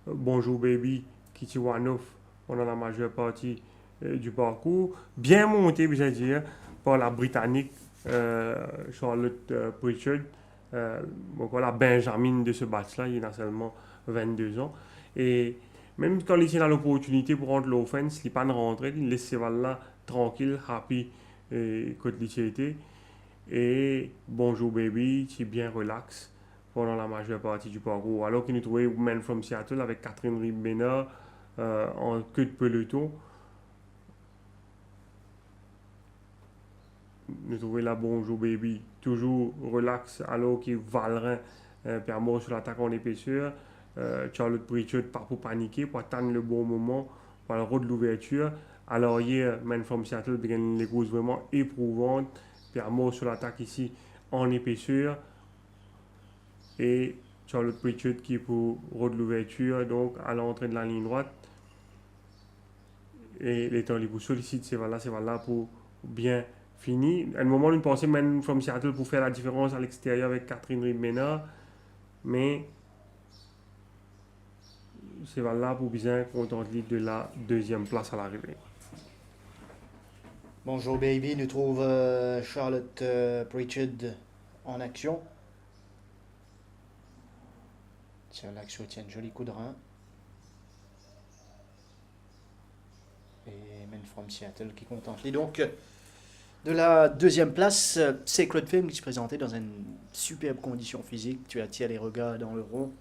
Bonjour Baby, Kitiwanov pendant la majeure partie du parcours. Bien monté, je veux dire, par la Britannique Charlotte Pritchard. Donc voilà, Benjamin de ce match-là, il a seulement 22 ans. Et même quand il a l'opportunité pour rentrer l'offense, il n'est pas rentré, il laisse ce là tranquille, happy, côté l'été. Et Bonjour Baby, qui est bien relax pendant la majeure partie du parcours. Alors qu'il nous trouvait Men from Seattle avec Catherine Ribbena en queue de peloton. Nous trouvons là Bonjour Baby, toujours relax, alors qu'il Valrin permet sur l'attaque en épaisseur. Charlotte Pritchard part pour paniquer, pour attendre le bon moment, pour le route de l'ouverture. Alors hier, Men from Seattle gagne les courses vraiment éprouvantes. Permet sur l'attaque ici en épaisseur. Et Charlotte Pritchard qui est pour route de l'ouverture, donc à l'entrée de la ligne droite. Et les temps, vous sollicite ces là pour bien finir. À un moment, on pensait Men from Seattle pour faire la différence à l'extérieur avec Catherine Ribbena. Mais c'est là pour bien contenter de la 2e place à l'arrivée. Bonjour Baby, nous trouve Charlotte Pritchard en action. Sur l'action tient un joli coup de rein. Et Men from Seattle qui contente. Et donc, de la 2e place, Sacred Flame qui se présentait dans une superbe condition physique. Tu attires les regards dans le rond.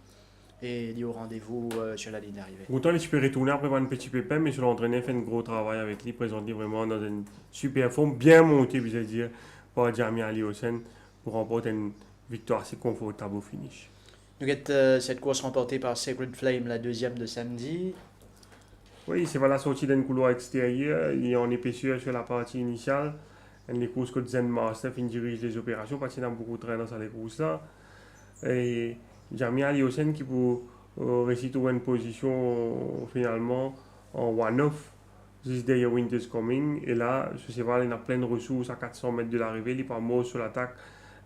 Et il est au rendez-vous sur la ligne d'arrivée. Autant il peut retourner après un petit pépin, mais sur l'entraîneur fait un gros travail avec lui, présenté vraiment dans une super forme, bien montée, je veux dire, par Jamie Aliosen pour remporter une victoire assez confortable au finish. Nous avons cette course remportée par Sacred Flame, la 2e de samedi. Oui, c'est la sortie d'un couloir extérieur, il est en épaisseur sur la partie initiale. Les courses que Zen Master dirige les opérations, parce qu'il y a beaucoup de train dans ces courses-là. Et Jamie Aliosen qui pour réussir une position finalement en one-off, This Day Winter's Coming. Et là, ce cheval il a plein de ressources à 400 mètres de l'arrivée, il est pas mort sur l'attaque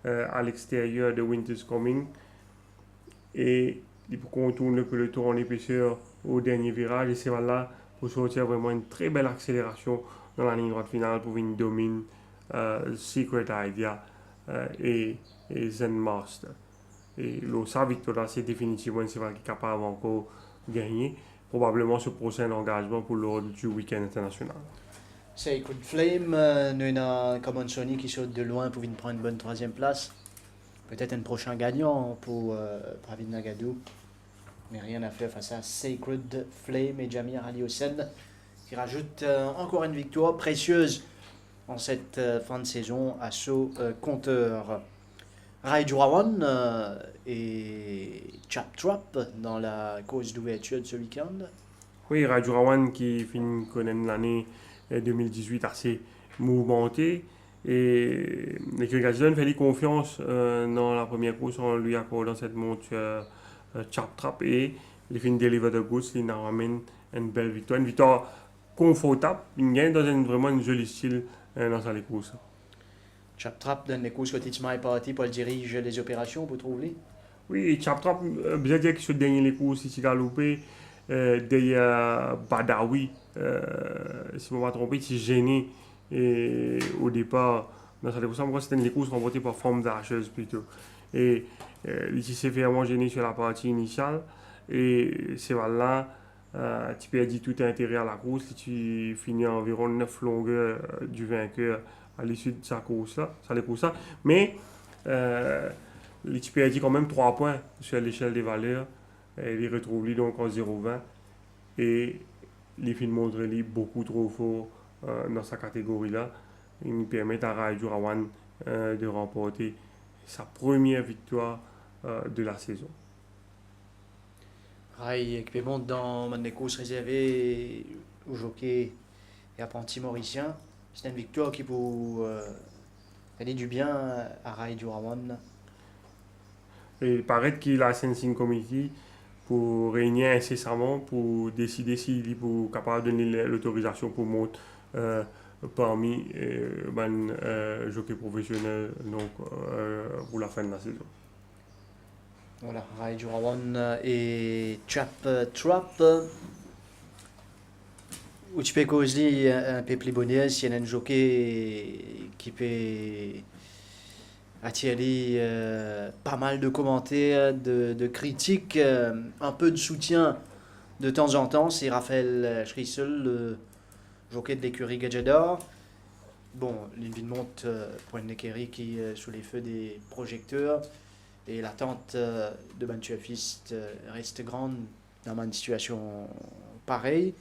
à l'extérieur de Winter's Coming. Et il peut contourner le peloton en épaisseur au dernier virage. Et c'est là pour sortir vraiment une très belle accélération dans la ligne droite finale pour une domine Secret Idea et Zen Master. Et sa victoire, c'est définitivement un cheval qui est capable encore de gagner. Probablement ce prochain engagement pour l'ordre du week-end international. Sacred Flame, nous avons Common Sony qui saute de loin pour prendre une bonne 3e place. Peut-être un prochain gagnant pour Pravid Nagadou. Mais rien à faire face à Sacred Flame et Jamie Aliosen qui rajoute encore une victoire précieuse en cette fin de saison à ce compteur. Rai Jurawan et Chap Trap dans la course d'ouverture de ce week-end. Oui, Rajurawan qui finit connaît l'année 2018 assez mouvementée. Et l'équipe Gazon fait confiance dans la première course en lui accordant cette monture Chap Trap et il finit deliver the goods, il nous ramène une belle victoire. Une victoire confortable, il gagne dans vraiment une jolie style dans sa course. Chap Trap dans les courses quotidiennement est parti pour le dirige les opérations, vous trouvez? Oui, et Chap Trap, bien dire que sur le dernier les courses, ici galopé, derrière Badawi, si je ne me trompe pas, il s'est gêné et, au départ dans sa course. Moi, c'était les courses remportées par Forme d'Archeuse plutôt. Et il s'est vraiment gêné sur la partie initiale. Et c'est là, tu perds tout intérêt à la course. Tu finis à environ 9 longueurs du vainqueur à l'issue de sa course-là. Mais tu perds quand même 3 points sur l'échelle des valeurs. Il retrouve lui donc en 0,20 et les films montrent lui beaucoup trop fort dans sa catégorie là. Il nous permet à Rai Jurawan de remporter sa première victoire de la saison. Rai qui monte dans les courses réservées aux jockeys et apprentis mauriciens. C'est une victoire qui peut faire du bien à Rai Jurawan. Et il paraît qu'il a la Sensing Committee pour réunir incessamment pour décider s'il est capable de donner l'autorisation pour monter parmi les jockeys professionnels donc, pour la fin de la saison. Voilà, Rai Jurawan et Chap Trap. Où tu peux causer un peu plus bonheur s'il y a un jockey qui peut attirer pas mal de commentaires, de critiques, un peu de soutien de temps en temps. C'est Raphaël Schrissel, le jockey de l'écurie Gadjador. Bon, l'Invin monte pour une écurie qui est sous les feux des projecteurs et l'attente de Bantuafist reste grande dans une situation pareille.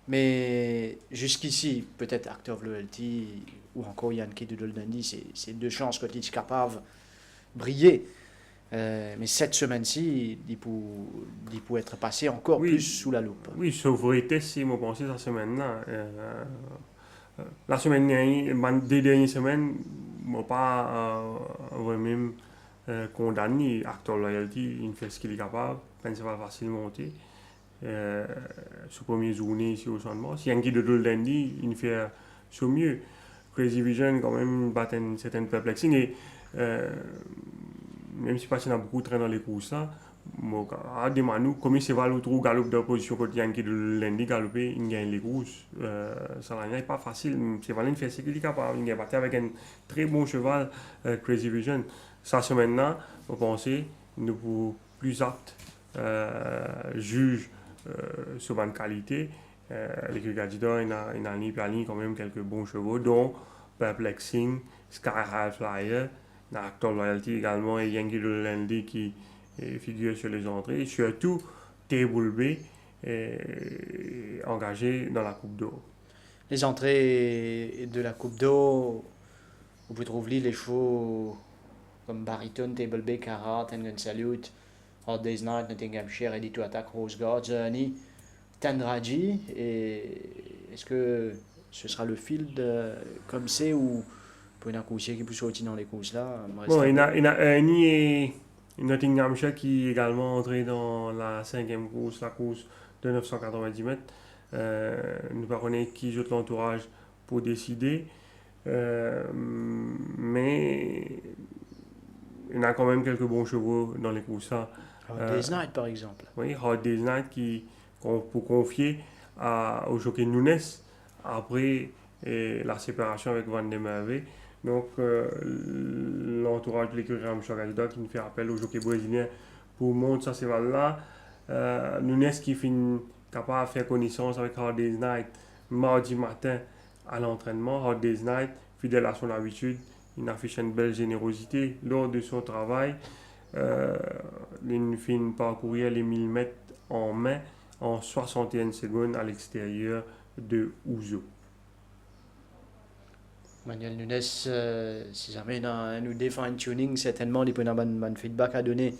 Mais jusqu'ici, peut-être Act of Loyalty ou encore Yankee de Dundee, c'est deux chances que tu es capable de briller. Mais cette semaine-ci, il peut être passé encore Oui. plus sous la loupe. Oui, sauf vérité, si je pense cette semaine-là. La semaine dernière, des dernières semaines, je n'ai pas vraiment condamné Actor Loyalty. Il fait ce qu'il est capable. Je pense que c'est pas facile de monter. Sur la première journée ici au Centre Mars. Si Yankee de Dundee, il fait son mieux. Crazy Vision, quand même, bat une certaine perplexing. Et même si il y a beaucoup de trains dans les courses, à Demanu, comme il se va l'autre galop d'opposition contre Yankee de Dundee, galoper, il gagne les courses. Ça n'est pas facile. C'est Valin fait ce qu'il est capable. Il a battu avec un très bon cheval, Crazy Vision. Cette semaine-là, vous pensez, nous pouvons plus apte juge sur bonne qualité. L'équipe Gadjador, il a mis quand même quelques bons chevaux, dont Perplexing, Sky High Flyer, Actor Loyalty également et Yankee de Dundee qui figure sur les entrées. Surtout Table B engagé dans la Coupe d'Or. Les entrées de la Coupe d'Or, vous pouvez trouver les chevaux comme Bariton, Table B, Carrot, Tengen Salute, Hard Day's Night, Nottinghamshire, Ready to Attack, Rose Guard, Journey, Tandraji. Et est-ce que ce sera le field comme c'est ou pour une coursier qui peut sortir dans les courses là? Bon, il y a Ernie et Nottinghamshire qui est également entré dans la 5e course, la course de 990 mètres. Nous ne connaissons pas qui joue l'entourage pour décider. Mais il y a quand même quelques bons chevaux dans les courses là. Hard Day's Night par exemple. Oui, Hard Day's Night qu'on peut confier au jockey Nunes après la séparation avec Van der Merwe. Donc l'entourage de l'écurie Ramshaw Gadjador qui nous fait appel au jockey brésilien pour monter sa cheval-là. Nunes qui finit capable de faire connaissance avec Hard Day's Night mardi matin à l'entraînement. Hard Day's Night, fidèle à son habitude, il affiche une belle générosité lors de son travail. Il finit parcourir les 1000 mètres en main en 61 secondes à l'extérieur de Ouzo. Manuel Nunes, si jamais nous défend tuning, certainement, il peut avoir un feedback à donner.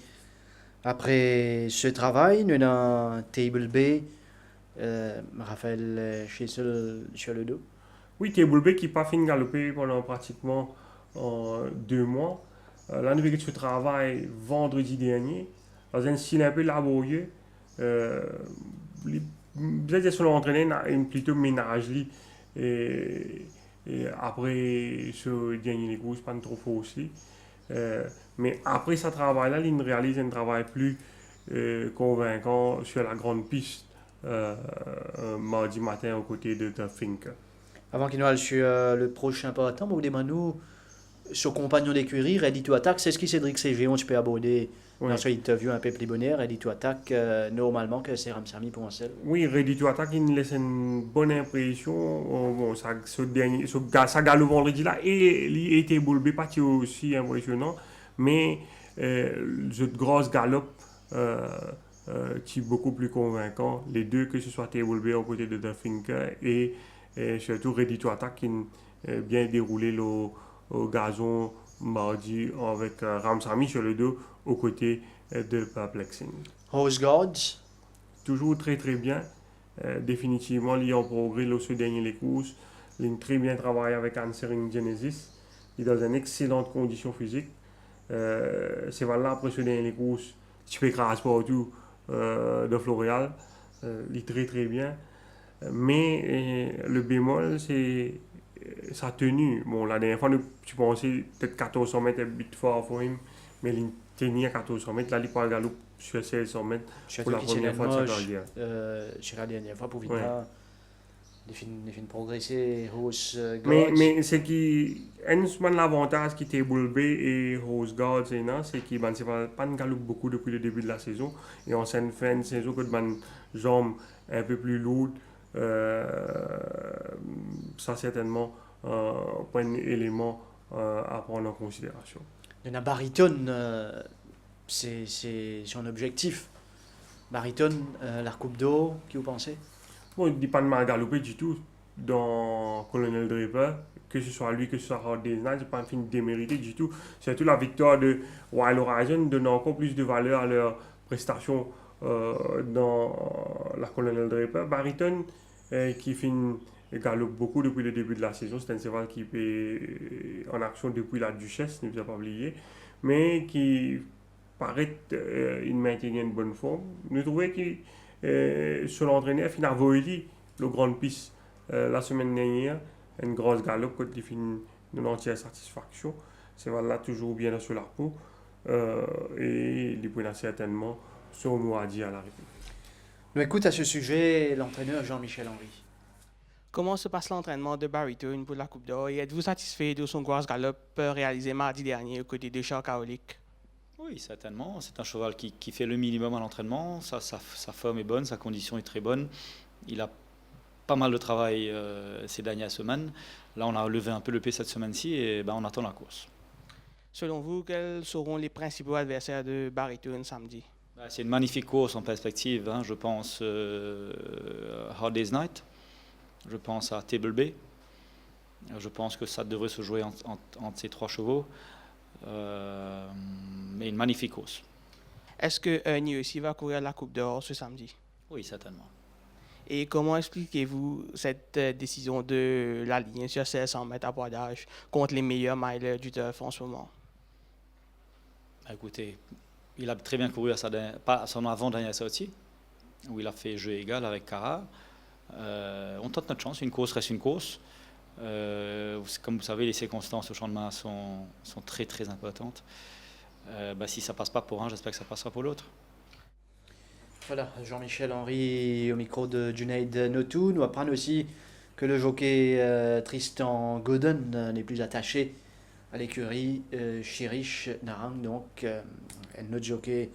Après ce travail, nous avons Table B, Raphaël Chessel sur le dos. Oui, Table B qui n'a pas fini de galoper pendant pratiquement 2 mois. Là, nous avons fait ce travail vendredi dernier, dans un style un peu laborieux. Peut-être sur l'entraîner plutôt ménage. Et après ce dernier course, pas trop fort aussi. Mais après ce travail-là, il réalise un travail plus convaincant sur la grande piste mardi matin aux côtés de The Finker. Avant qu'il nous aille sur le prochain partant, vous demandez son compagnon d'écurie, Ready to Attack, c'est ce qui Cédric Cégéon, tu peux aborder dans son interview un peu plus bonheur, Ready to Attack, normalement, que c'est Ramsamy pour un seul. Oui, Ready to Attack, il nous laisse une bonne impression. Bon, ça galope vendredi là, et il était boulbé, pas aussi impressionnant, mais ce grosse galope qui est beaucoup plus convaincant. Les deux, que ce soit Table B aux côtés de The Finker et surtout Ready to Attack, qui bien déroulé au gazon mardi avec Ramsamy sur le dos aux côtés de Perplexing. Rose Gods. Toujours très très bien. Définitivement, il est en progrès ce dernier les courses. Il a très bien travaillé avec Answering Genesis. Il est dans une excellente condition physique. C'est voilà après ce dernier les courses. Tu peux écraser partout de Floréal. Il est très très bien. Mais le bémol, c'est sa tenue. Bon, la dernière fois, tu pensais peut-être 1400 mètres est bit fort pour lui, mais il tenait à 1400 mètres. Là, il part galop sur 1600 mètres pour la première fois de sa carrière. C'est la dernière fois pour Vita. Il fait progresser Rose Gods. Mais c'est qui l'avantage qui était Table B et Rose Gods, c'est qu'il ne pas de galop beaucoup depuis le début de la saison. Et en fin de saison, que de jambes un peu plus lourdes. Ça certainement un élément à prendre en considération. Il y a Bariton, c'est son objectif. Bariton, la coupe d'eau, qui vous pensez? Bon, il ne dit pas de mal galoper du tout dans Colonel Draper, que ce soit lui, que ce soit Hard Day's Night, c'est pas un film démérité du tout. Surtout la victoire de Wild Horizon donne encore plus de valeur à leur prestation dans la Colonel Draper. Bariton, qui fait galope beaucoup depuis le début de la saison. C'est un cheval qui est en action depuis la Duchesse, ne vous a pas oublié, mais qui paraît il maintient une bonne forme. Nous trouvons que sur l'entraîneur, il a volé le Grand Piste la semaine dernière, une grosse galope quand il fait une entière satisfaction. C'est là toujours bien sur la peau et il peut certainement son mot à dire à l'arrivée. Nous écoute à ce sujet l'entraîneur Jean-Michel Henry. Comment se passe l'entraînement de Bariton pour la Coupe d'Or et êtes-vous satisfait de son gros galop réalisé mardi dernier aux côtés de Charles Kaolik? Oui, certainement. C'est un cheval qui fait le minimum à l'entraînement. Sa forme est bonne, sa condition est très bonne. Il a pas mal de travail ces dernières semaines. Là, on a levé un peu le pied cette semaine-ci et on attend la course. Selon vous, quels seront les principaux adversaires de Bariton samedi? C'est une magnifique course en perspective. Je pense Hard Day's Night. Je pense à Table B. Je pense que ça devrait se jouer entre ces 3 chevaux. Mais une magnifique course. Est-ce que Ernie aussi va courir la Coupe d'Or ce samedi? Oui, certainement. Et comment expliquez-vous cette décision de l'aligner sur 1600 mètres à poids d'âge contre les meilleurs milers du turf en ce moment? Écoutez, il a très bien couru à son avant-dernière sortie, où il a fait jeu égal avec Cara. On tente notre chance, une course reste une course. Comme vous savez, les circonstances au champ de main sont très très importantes. Si ça ne passe pas pour un, j'espère que ça passera pour l'autre. Voilà, Jean-Michel Henry au micro de Junaid Notou. Nous apprendre aussi que le jockey Tristan Godden n'est plus attaché à l'écurie Chirish Narang. Donc, notre jockey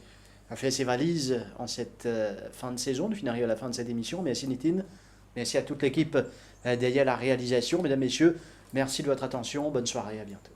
a fait ses valises en cette fin de saison. Nous finirons à la fin de cette émission. Merci Nitin, merci à toute l'équipe derrière la réalisation. Mesdames, Messieurs, merci de votre attention. Bonne soirée, à bientôt.